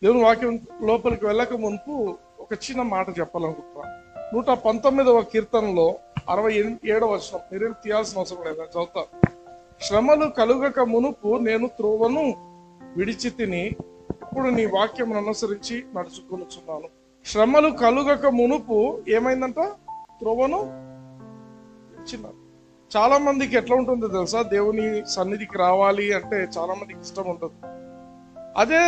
దేవుని వాక్యం లోపలికి వెళ్ళక మునుపు ఒక చిన్న మాట చెప్పాలనుకుంటున్నాను. 119వ కీర్తనలో 67వ వచనం, మీరేం తీయాల్సిన అవసరం లేదు, చదువుతా. శ్రమలు కలుగక మునుపు నేను త్రోవను విడిచి తిని ఇప్పుడు నీ వాక్యం అనుసరించి నడుచుకొనుచున్నాను. శ్రమలు కలుగక మునుపు ఏమైందంట? త్రోవను విడిచినాను. చాలా మందికి ఎట్లా ఉంటుందో తెలుసా? దేవుని సన్నిధికి రావాలి అంటే చాలా మందికి ఇష్టం ఉంటుంది. అదే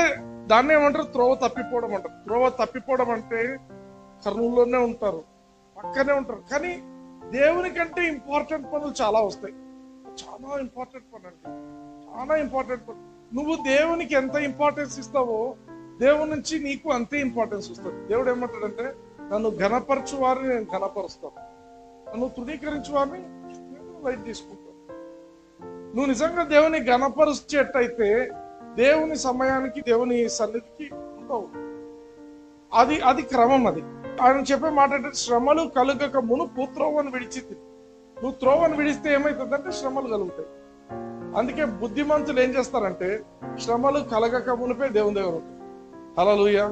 దాన్ని ఏమంటారు? త్రోవ తప్పిపోవడం అంటారు. త్రోవ తప్పిపోవడం అంటే కర్నూలులోనే ఉంటారు, పక్కనే ఉంటారు, కానీ దేవుని కంటే ఇంపార్టెంట్ పనులు చాలా వస్తాయి. చాలా ఇంపార్టెంట్ పని అంటే చాలా ఇంపార్టెంట్ పని. నువ్వు దేవునికి ఎంత ఇంపార్టెన్స్ ఇస్తావో దేవుని నుంచి నీకు అంతే ఇంపార్టెన్స్ వస్తుంది. దేవుడు ఏమంటాడంటే, నన్ను ఘనపరచు వారిని నేను ఘనపరుస్తాను, నన్ను తృణీకరించు వారిని నేను లైట్ తీసుకుంటాను. నువ్వు నిజంగా దేవుని ఘనపరిచేటైతే దేవుని సమయానికి దేవుని సన్నిధికి ఉంటావు. అది క్రమం. అది ఆయన చెప్పే మాట అంటే, శ్రమలు కలుగక మునుపు త్రోవను విడిచింది. నువ్వు త్రోవను విడిస్తే ఏమవుతుందంటే శ్రమలు కలుగుతాయి. అందుకే బుద్ధిమంతులు ఏం చేస్తారంటే, శ్రమలు కలగక మునిపే దేవుని దగ్గర ఉంటాయి. హల్లెలూయా.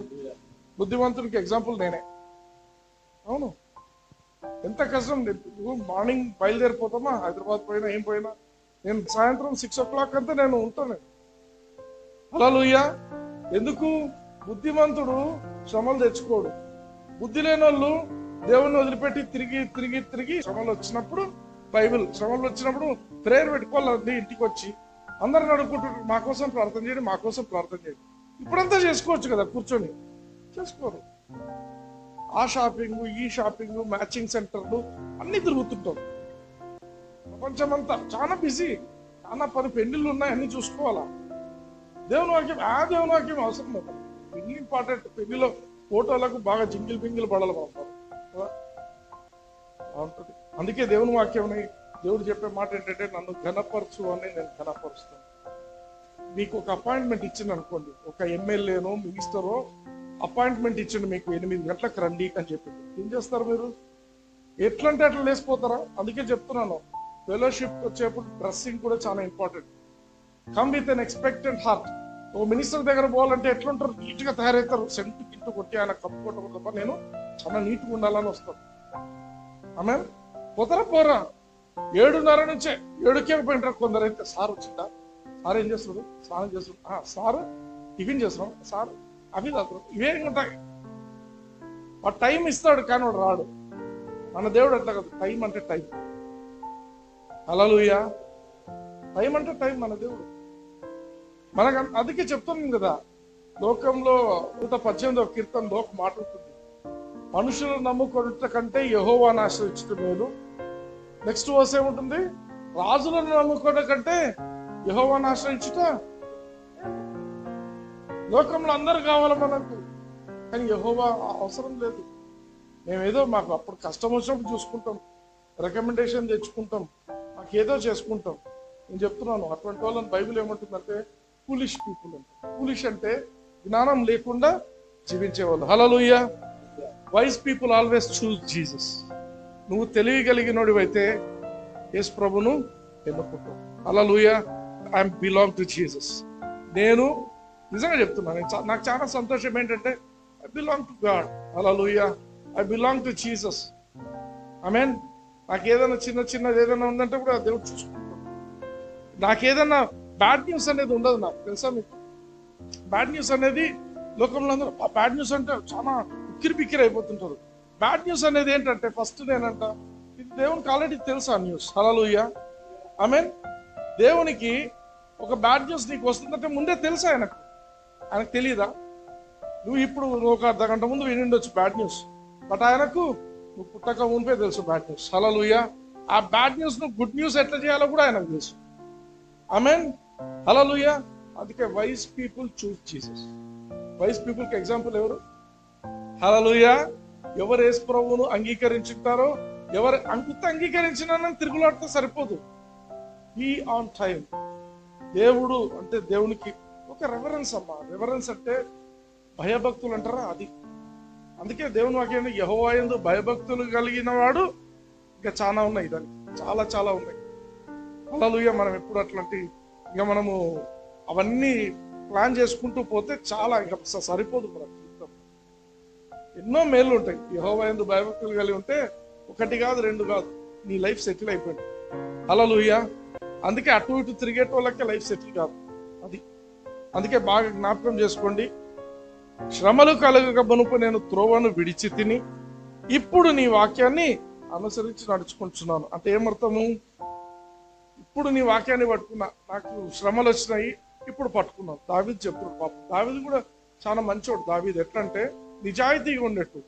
బుద్ధిమంతునికి ఎగ్జాంపుల్ నేనే. అవును, ఎంత కష్టం. మార్నింగ్ బయలుదేరిపోతామా, హైదరాబాద్ పోయినా ఏం పోయినా, నేను సాయంత్రం 6 o'clock అంతా నేను ఉంటాను. హల్లెలూయా. ఎందుకు? బుద్ధిమంతుడు శ్రమలు తెచ్చుకోడు. బుద్ధి లేని వాళ్ళు దేవుణ్ణి వదిలిపెట్టి తిరిగి తిరిగి తిరిగి శ్రమలు వచ్చినప్పుడు బైబిల్, శ్రమలు వచ్చినప్పుడు ప్రేయర్ పెట్టుకోవాలండి. ఇంటికి వచ్చి అందరిని అడుగుకుంటారు, మా కోసం ప్రార్థన చేయండి, మా కోసం ప్రార్థన చేయండి. ఇప్పుడంతా చేసుకోవచ్చు కదా, కూర్చొని చేసుకోరు. ఆ షాపింగ్, ఈ షాపింగ్, మ్యాచింగ్ సెంటర్లు అన్ని తిరుగుతుంటారు. ప్రపంచమంతా చాలా బిజీ, చాలా పని, పెళ్లిళ్ళు ఉన్నాయి, అన్ని చూసుకోవాలా. దేవుని వాక్యం దేవుని వాక్యం అవసరం లేదు. పెళ్లి ఇంపార్టెంట్. పెళ్లిలో ఫోటోలకు బాగా జింగిల్ బింగిల్ పడాలి బాగుంటుంది. అందుకే దేవుని వాక్యంని దేవుడు చెప్పే మాట ఏంటంటే, నన్ను ఘనపరచు అని నేను ఘనపరుస్తాను. మీకు ఒక అపాయింట్మెంట్ ఇచ్చింది అనుకోండి, ఒక ఎమ్మెల్యేనో మినిస్టరో అపాయింట్మెంట్ ఇచ్చిండు మీకు, 8 గంటలకు రండి అని చెప్పి, ఏం చేస్తారు మీరు? ఎట్లంటే అట్లా లేసిపోతారా? అందుకే చెప్తున్నాను, ఫెలోషిప్ వచ్చేప్పుడు డ్రెస్సింగ్ కూడా చాలా important. Come with an expectant heart. ఓ మినిస్టర్ దగ్గర పోవాలంటే ఎట్లుంటారు? నీట్ గా తయారవుతారు. సెంటు కింటు కొట్టి ఆయన కప్పుకోవటం తప్ప నేను చాలా నీట్గా ఉండాలని వస్తాను. ఆమె పోరా 7:30 నుంచే 7కే పోయింటారు. కొందరు అయితే, సార్ వచ్చిందా, సార్ ఏం చేస్తున్నాడు, స్నానం చేస్తున్నాడు, సార్ టిఫిన్ చేస్తున్నాం, సార్ అవి తాగుతారు, ఇవే ఉంటాయి. వాడు టైం ఇస్తాడు కానీ వాడు రాడు. మన దేవుడు అట్లా కాదు. టైం అంటే టైం. హల్లెలూయా. టైం అంటే టైం మన దేవుడు. మనకు అందుకే చెప్తున్నాం కదా, లోకంలో 118వ కీర్తనలో ఒక మాట ఉంటుంది, మనుషులు నమ్ముకున్నట కంటే యెహోవాను ఆశ్రయించడం మేలు. నెక్స్ట్ వర్స్ ఏముంటుంది? రాజులను నమ్ముకోవడం కంటే యెహోవాను ఆశ్రయించుట. లోకంలో అందరు కావాలి మనకు, కానీ యెహోవా అవసరం లేదు. మేమేదో మాకు అప్పుడు కష్టం వచ్చినప్పుడు చూసుకుంటాం, రికమెండేషన్ తెచ్చుకుంటాం, మాకేదో చేసుకుంటాం. నేను చెప్తున్నాను, అటువంటి వాళ్ళని బైబిల్ ఏమంటుందంటే ఫూలిష్ పీపుల్ అంటే. ఫూలిష్ అంటే జ్ఞానం లేకుండా జీవించేవాళ్ళు. Hallelujah. Wise people always choose Jesus. నువ్వు తెలియగలిగినోడివైతే యేసు ప్రభును ఎన్నుకుంటావు. Hallelujah. I belong to Jesus. నేను నిజంగా చెప్తున్నాను, నాకు చాలా సంతోషం ఏంటంటే, I belong to God. Hallelujah. I belong to Jesus. Amen. నాకు ఏదైనా చిన్నది ఏదైనా ఉందంటే కూడా దేవుడు చూసుకుంటాడు. నాకేదన్నా బ్యాడ్ న్యూస్ అనేది ఉండదు. నాకు తెలుసా మీకు, బ్యాడ్ న్యూస్ అనేది లోకంలో అందరూ బ్యాడ్ న్యూస్ అంటే చాలా ఉక్కిరి అయిపోతుంటారు. బ్యాడ్ న్యూస్ అనేది ఏంటంటే, ఫస్ట్ నేనంట, ఇది దేవునికి ఆల్రెడీ తెలుసు ఆ న్యూస్. హల్లెలూయా. ఆమేన్. దేవునికి ఒక బ్యాడ్ న్యూస్ నీకు వస్తుందంటే ముందే తెలుసా ఆయనకు తెలియదా? నువ్వు ఒక అర్ధగంట ముందు వినిండొచ్చు బ్యాడ్ న్యూస్, బట్ ఆయనకు నువ్వు పుట్టక మునిపే తెలుసు బ్యాడ్ న్యూస్. హల్లెలూయా. ఆ బ్యాడ్ న్యూస్ నువ్వు గుడ్ న్యూస్ ఎట్లా చేయాలో కూడా ఆయనకు తెలుసు. ఆమేన్. హల్లెలూయా. అందుకే wise people choose Jesus. Wise people కి ఎగ్జాంపుల్ ఎవరు? హల్లెలూయా. ఎవరు యేసు ప్రభువును అంగీకరించుంటారో, ఎవరు అంగీకరించినా తిరుగులాడితే సరిపోదు. Be on time. దేవుడు అంటే దేవునికి ఒక రెవరెన్స్ అమ్మా. రెవరెన్స్ అంటే భయభక్తులు అంటారా, అది. అందుకే దేవుని వాక్యం యెహోవా యందు భయభక్తులు కలిగిన వాడు, ఇంకా చాలా ఉన్నాయి, దానికి చాలా చాలా ఉన్నాయి. హల్లెలూయా. మనం ఎప్పుడు అట్లాంటి, ఇక మనము అవన్నీ ప్లాన్ చేసుకుంటూ పోతే చాలా ఇంకా సరిపోదు మన జీవితం. ఎన్నో మేలు ఉంటాయి. యెహోవా యందు భయభక్తులు కలిగి ఉంటే ఒకటి కాదు, రెండు కాదు, నీ లైఫ్ సెటిల్ అయిపోయింది. హల్లెలూయా. అందుకే అటు ఇటు తిరిగేటోళ్ళకే లైఫ్ సెటిల్ కాదు అది. అందుకే బాగా జ్ఞాపకం చేసుకోండి. శ్రమలు కలుగక మునుపు నేను త్రోవను విడిచి తిని ఇప్పుడు నీ వాక్యాన్ని అనుసరించి నడుచుకుంటున్నాను. అంటే ఏమర్థము? ఇప్పుడు నీ వాక్యాన్ని పట్టుకున్నా, నాకు శ్రమలు వచ్చినాయి, ఇప్పుడు పట్టుకున్నాను. దావీదు చెప్పుడు. పాపం దావీదు కూడా చాలా మంచోడు. దావీదు ఎట్లంటే నిజాయితీగా ఉండేట్టు.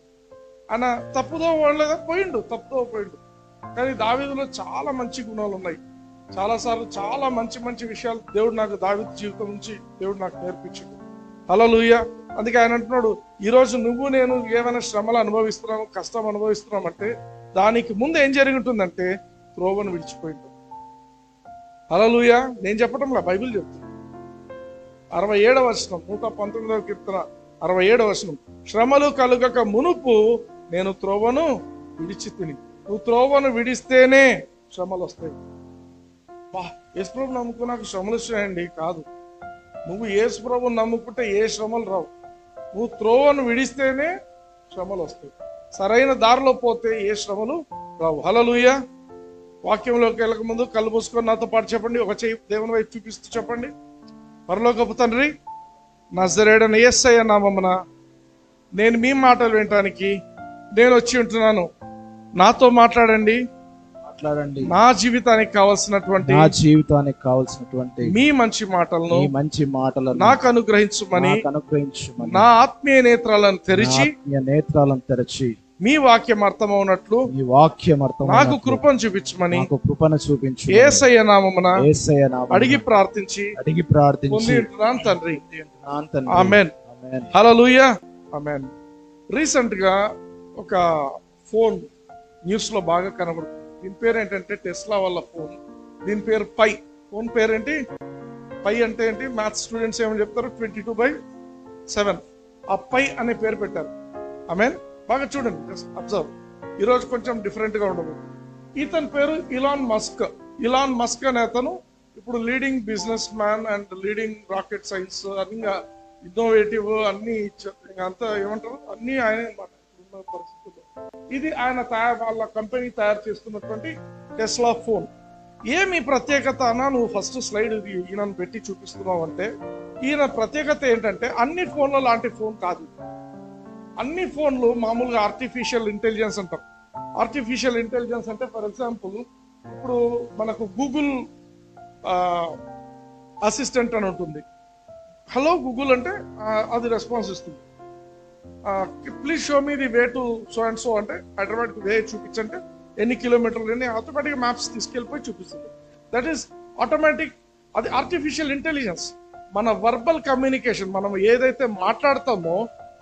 ఆయన తప్పుదో వాళ్ళదా పోయిండు, తప్పుదో పోయిండు. కానీ దావీదులో చాలా మంచి గుణాలు ఉన్నాయి. చాలాసార్లు చాలా మంచి మంచి విషయాలు దేవుడు నాకు దావీదు జీవితం నుంచి దేవుడు నాకు నేర్పించాడు. హల్లెలూయా. అందుకే ఆయన అంటున్నాడు, ఈరోజు నువ్వు నేను ఏమైనా శ్రమలు అనుభవిస్తున్నాము, కష్టం అనుభవిస్తున్నామంటే దానికి ముందు ఏం జరిగి ఉంటుందంటే త్రోవను విడిచిపోయింది. హల్లెలూయా. నేను చెప్పడంలా, బైబిల్ చెప్తుంది. 67వ వచనం, 119వ కీర్తన 67వ వచనం, శ్రమలు కలుగక మునుపు నేను త్రోవను విడిచి తిని. నువ్వు త్రోవను విడిస్తేనే శ్రమలు వస్తాయి. యేసుప్రభుని నమ్ముకో నాకు శ్రమలు వచ్చినాయండి కాదు. నువ్వు యేసుప్రభుని నమ్ముకుంటే ఏ శ్రమలు రావు. నువ్వు త్రోవను విడిస్తేనే శ్రమలు వస్తాయి. సరైన దారిలో పోతే ఏ శ్రమలు రావు. హల్లెలూయా. వాక్యంలోకి వెళ్ళక ముందు కళ్ళు మూసుకొని నాతో పాటు చెప్పండి. ఒక చెయ్యి దేవుని వైపు చూపిస్తూ చెప్పండి. పరలోకపు తండ్రి, నజరేయుడైన యేసయ్య నామమున నేను మీ మాటలు వినటానికి నేను వచ్చి ఉంటున్నాను. నాతో మాట్లాడండి. నా జీవితానికి కావాల్సినటువంటి మీ మంచి మాటలను నాకు అనుగ్రహించుమని నా ఆత్మీయ నేత్రాలను తెరిచి మీ వాక్యం అర్థమవునట్లు నాకు కృపను చూపించమని యేసయ్య నామమున అడిగి ప్రార్థించి పొందుతున్నాను తండ్రి. ఆమేన్. హల్లెలూయా. ఆమేన్. రీసెంట్ గా ఒక ఫోన్ న్యూస్ లో బాగా కనబడుతుంది. దీని పేరు ఏంటంటే టెస్లా వాళ్ళ ఫోన్. దీని పేరు పై. ఫోన్ పేరు ఏంటి? పై అంటే ఏంటి? మ్యాథ్స్ స్టూడెంట్స్ ఏమని చెప్తారు? 22/7. ఆ పై అనే పేరు పెట్టారు. ఆమేన్. బాగా చూడండి, జస్ట్ అబ్జర్వ్. ఈరోజు కొంచెం డిఫరెంట్ గా ఉండదు. ఇతని పేరు ఇలాన్ మస్క్. ఇలాన్ మస్క్ అనే అతను ఇప్పుడు leading business man and leading rocket science అన్ని ఇన్నోవేటివ్ అన్ని అంతా ఏమంటారు అన్ని ఆయన ఉన్న పరిస్థితుల్లో. ఇది ఆయన వాళ్ళ కంపెనీ తయారు చేస్తున్నటువంటి టెస్లా ఫోన్. ఏమి ప్రత్యేకత అన్నా నువ్వు ఫస్ట్ స్లైడ్ ఈయనను పెట్టి చూపిస్తున్నావు అంటే, ఈయన ప్రత్యేకత ఏంటంటే అన్ని ఫోన్ల లాంటి ఫోన్ కాదు. అన్ని ఫోన్లు మామూలుగా ఆర్టిఫిషియల్ ఇంటెలిజెన్స్ అంటారు. ఆర్టిఫిషియల్ ఇంటెలిజెన్స్ అంటే ఫర్ ఎగ్జాంపుల్ ఇప్పుడు మనకు గూగుల్ అసిస్టెంట్ అని ఉంటుంది. హలో గూగుల్ అంటే అది రెస్పాన్స్ ఇస్తుంది. Please show me the way to so and so అంటే హైదరాబాద్ వే చూపించంటే ఎన్ని కిలోమీటర్లు అని ఆటోమేటిక్ మ్యాప్స్ తీసుకెళ్ళిపోయి చూపిస్తుంది. That is automatic. అది ఆర్టిఫిషియల్ ఇంటెలిజెన్స్. మన వర్బల్ కమ్యూనికేషన్, మనం ఏదైతే మాట్లాడతామో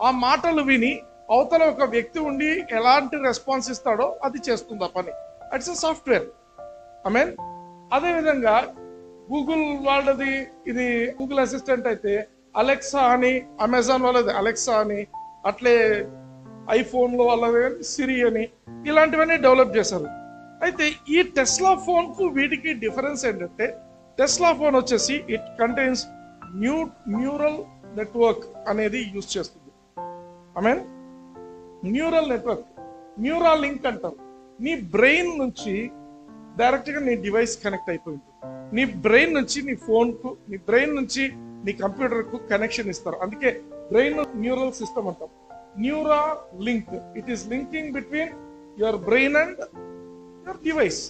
ఆ మాటలు విని అవతల ఒక వ్యక్తి ఉండి ఎలాంటి రెస్పాన్స్ ఇస్తాడో అది చేస్తుంది ఆ పని. It's a software. I mean అదేవిధంగా గూగుల్ వాళ్ళది ఇది గూగుల్ అసిస్టెంట్ అయితే అలెక్సా అని, అమెజాన్ వాళ్ళది అలెక్సా అని, అట్లే ఐఫోన్ లో వాళ్ళది సిరి అని, ఇలాంటివన్నీ డెవలప్ చేశారు. అయితే ఈ టెస్లా ఫోన్ కు వీటికి డిఫరెన్స్ ఏంటంటే, టెస్లా ఫోన్ వచ్చేసి ఇట్ కంటైన్స్ న్యూరల్ నెట్వర్క్ అనేది యూజ్ చేస్తుంది. I mean neural network, neural link అంటారు. నీ బ్రెయిన్ నుంచి డైరెక్ట్ గా నీ డివైస్ కనెక్ట్ అయిపోయింది. నీ బ్రెయిన్ నుంచి నీ ఫోన్ కు, నీ బ్రెయిన్ నుంచి నీ కంప్యూటర్ కు కనెక్షన్ ఇస్తారు. అందుకే బ్రెయిన్ న్యూరల్ సిస్టమ్ అంటాం. Neuralink, it is linking between your brain and your device.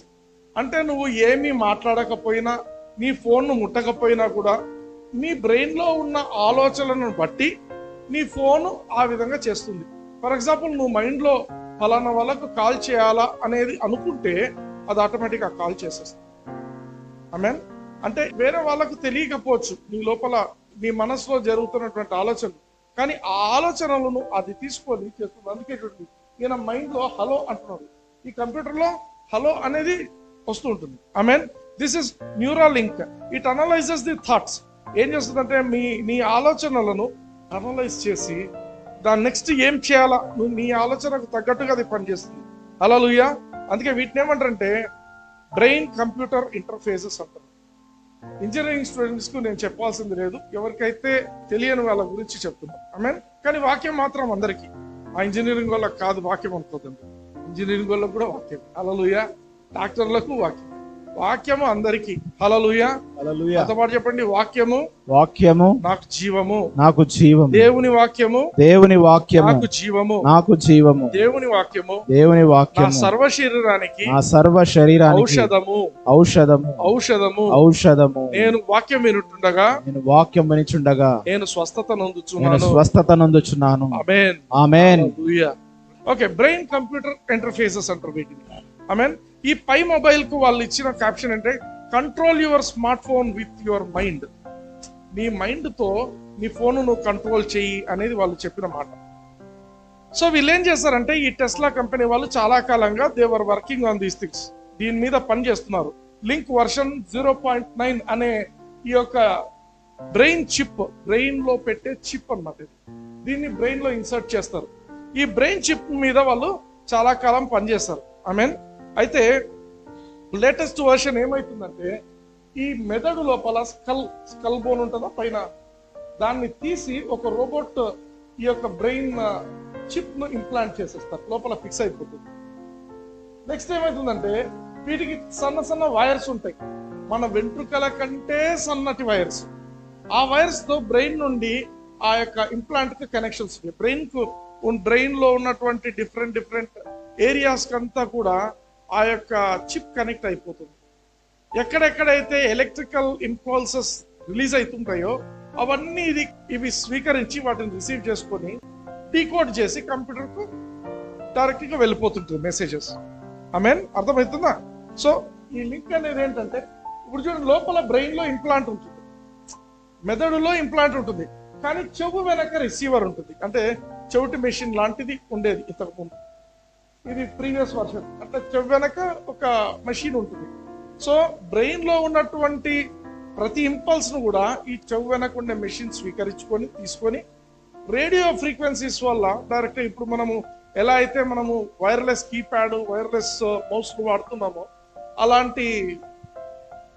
అంటే నువ్వు ఏమీ మాట్లాడకపోయినా, నీ ఫోన్ ను ముట్టకపోయినా కూడా నీ బ్రెయిన్ లో ఉన్న ఆలోచనలను బట్టి నీ ఫోన్ ఆ విధంగా చేస్తుంది. ఫర్ ఎగ్జాంపుల్ నువ్వు మైండ్ లో ఫలానా వాళ్ళకు కాల్ చేయాలా అనేది అనుకుంటే అది ఆటోమేటిక్ గా కాల్ చేసేస్తుంది. ఐ మీన్ అంటే వేరే వాళ్ళకు తెలియకపోవచ్చు నీ లోపల నీ మనసులో జరుగుతున్నటువంటి ఆలోచనలు, కానీ ఆ ఆలోచనలను అది తీసుకొని చేస్తుంది. అందుకే చూడండి, ఈయన మైండ్ లో హలో అంటున్నాడు, ఈ కంప్యూటర్ లో హలో అనేది వస్తూ ఉంటుంది. I mean this is neural link. It analyses the thoughts. ఏం చేస్తుందంటే నీ ఆలోచనలను అనలైజ్ చేసి దాని నెక్స్ట్ ఏం చేయాలా, నువ్వు నీ ఆలోచనకు తగ్గట్టుగా అది పనిచేస్తుంది. హల్లెలూయా. అందుకే వీటిని ఏమంటారంటే బ్రెయిన్ కంప్యూటర్ ఇంటర్ఫేసెస్ అంటారు. ఇంజనీరింగ్ స్టూడెంట్స్ కు నేను చెప్పాల్సింది లేదు, ఎవరికైతే తెలియని వాళ్ళ గురించి చెప్తున్నాను. ఆమేన్. కానీ వాక్యం మాత్రం అందరికీ. ఆ ఇంజనీరింగ్ వాళ్ళకి కాదు వాక్యం అనుకోదండి, ఇంజనీరింగ్ వాళ్ళకు కూడా వాక్యం. హల్లెలూయా. డాక్టర్లకు వాక్యం, వాక్యము అందరికీ. హల్లెలూయా. హల్లెలూయా. అంతమాట చెప్పండి, వాక్యము వాక్యము నాకు జీవము. నాకు జీవము. దేవుని వాక్యము దేవుని వాక్యము నాకు జీవము. నాకు జీవము. దేవుని వాక్యము దేవుని నా వాక్యము సర్వ శరీరానికి నా సర్వ శరీరానికి ఔషధము. ఔషధము ఔషధము. ఔషధము. నేను వాక్యం వినుచుండగా నేను వాక్యం వినిచుండగా నేను స్వస్థత నేను నొందుచున్నాను. స్వస్థత నొందుచున్నాను. ఆమేన్. ఆమేన్. హల్లెలూయా. ఓకే, బ్రెయిన్ కంప్యూటర్ ఇంటర్ఫేసెస్ అంటారు వీటిని. ఆమేన్. ఈ పై మొబైల్ కు వాళ్ళు ఇచ్చిన క్యాప్షన్ అంటే control your smart phone with your mind. నీ మైండ్ తో నీ ఫోన్ నువ్వు కంట్రోల్ చెయ్యి అనేది వాళ్ళు చెప్పిన మాట. సో వీళ్ళు ఏం చేస్తారంటే, ఈ టెస్లా కంపెనీ వాళ్ళు చాలా కాలంగా దేవర్ వర్కింగ్ ఆన్ దీస్ థింగ్స్, దీని మీద పని చేస్తున్నారు. లింక్ వర్షన్ 0.9 అనే ఈ యొక్క బ్రెయిన్ చిప్, బ్రెయిన్ లో పెట్టే చిప్ అన్నమాట. దీన్ని బ్రెయిన్ లో ఇన్సర్ట్ చేస్తారు. ఈ బ్రెయిన్ చిప్ మీద వాళ్ళు చాలా కాలం పనిచేస్తారు. మీన్ అయితే లేటెస్ట్ వర్షన్ ఏమైతుందంటే, ఈ మెదడు లోపల స్కల్ బోన్ ఉంటుందా పైన, దాన్ని తీసి ఒక రోబోట్ ఈ యొక్క బ్రెయిన్ చిప్ ను ఇంప్లాంట్ చేసేస్తారు, లోపల ఫిక్స్ అయిపోతుంది. నెక్స్ట్ ఏమైతుందంటే, వీటికి సన్న సన్న వైర్స్ ఉంటాయి, మన వెంట్రుకల కంటే సన్నటి వైర్స్. ఆ వైర్స్ తో బ్రెయిన్ నుండి ఆ యొక్క ఇంప్లాంట్ కి కనెక్షన్స్ ఉంటాయి. బ్రెయిన్ లో ఉన్నటువంటి డిఫరెంట్ ఏరియాస్ కంతా కూడా ఆ యొక్క చిప్ కనెక్ట్ అయిపోతుంది. ఎక్కడెక్కడైతే ఎలక్ట్రికల్ ఇంపల్సెస్ రిలీజ్ అవుతుంటాయో అవన్నీ ఇవి స్వీకరించి వాటిని రిసీవ్ చేసుకొని డీకోడ్ చేసి కంప్యూటర్ కు డైరెక్ట్ గా వెళ్ళిపోతుంటుంది మెసేజెస్. ఆమేన్. అర్థమవుతుందా? సో ఈ లింక్ అనేది ఏంటంటే, ఇప్పుడు చూడండి, లోపల బ్రెయిన్ లో ఇంప్లాంట్ ఉంటుంది, మెదడులో ఇంప్లాంట్ ఉంటుంది, కానీ చెవు వెనక రిసీవర్ ఉంటుంది. అంటే చెవిటి మెషిన్ లాంటిది ఉండేది ఇంతకు ముందు, ఇది ప్రీవియస్ వర్షన్. అంటే చెవు వెనక ఒక మెషిన్ ఉంటుంది. సో బ్రెయిన్ లో ఉన్నటువంటి ప్రతి ఇంపల్స్ ను కూడా ఈ చెవు వెనక ఉండే మెషిన్ స్వీకరించుకొని తీసుకొని రేడియో ఫ్రీక్వెన్సీస్ వల్ల డైరెక్ట్ ఇప్పుడు మనము ఎలా అయితే మనము వైర్లెస్ కీప్యాడ్, వైర్లెస్ మౌస్ వాడుతున్నామో అలాంటి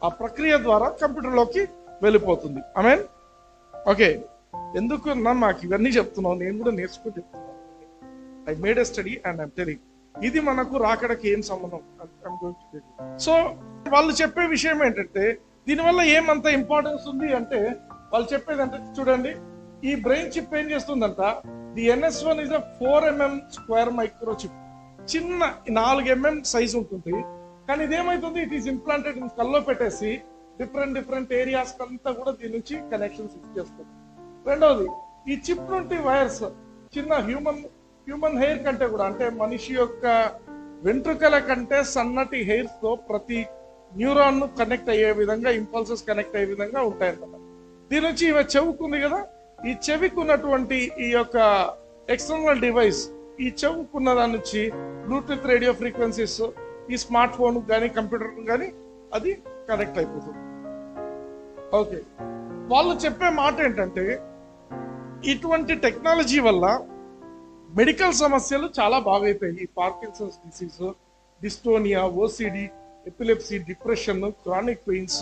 ఆ ప్రక్రియ ద్వారా కంప్యూటర్ లోకి వెళ్ళిపోతుంది. ఆమేన్. ఓకే, ఎందుకు నాకు ఇవన్నీ చెప్తున్నావు, నేను కూడా నేర్చుకుని చెప్తున్నాను. I made a study and I'm telling. ఇది మనకు రాకడకి ఏం సంబంధం. సో వాళ్ళు చెప్పే విషయం ఏంటంటే, దీనివల్ల ఏమంత ఇంపార్టెన్స్ ఉంది అంటే, వాళ్ళు చెప్పేది అంటే, చూడండి, ఈ బ్రెయిన్ చిప్ ఏం చేస్తుందంట, the NS1 is 4 mm square micro chip. చిన్న 4 mm సైజ్ ఉంటుంది. కానీ ఇదేమైతుంది, ఇట్ ఈస్ ఇంప్లాంటెడ్ ఇన్ కల్లో పెట్టేసి డిఫరెంట్ ఏరియాస్ అంతా కూడా దీని నుంచి కనెక్షన్స్ ఇచ్చేస్తుంది. రెండవది, ఈ చిప్ నుండి వైర్స్ చిన్న హ్యూమన్ హెయిర్ కంటే కూడా, అంటే మనిషి యొక్క వెంట్రుకల కంటే సన్నటి హెయిర్స్ తో ప్రతి న్యూరాన్ ను కనెక్ట్ అయ్యే విధంగా, ఇంపల్సెస్ కనెక్ట్ అయ్యే విధంగా ఉంటాయన్నమాట. దీని నుంచి ఇవి చెవుకుంది కదా, ఈ చెవికున్నటువంటి ఈ యొక్క ఎక్స్టర్నల్ డివైస్, ఈ చెవుకున్న దాని నుంచి బ్లూటూత్ రేడియో ఫ్రీక్వెన్సీస్ ఈ స్మార్ట్ ఫోన్ కానీ కంప్యూటర్ కానీ అది కనెక్ట్ అయిపోతుంది. ఓకే, వాళ్ళు చెప్పే మాట ఏంటంటే, ఇటువంటి టెక్నాలజీ వల్ల మెడికల్ సమస్యలు చాలా బాగైపోయాయి. ఈ Parkinson's disease, dystonia, OCD, epilepsy, depression, chronic pains,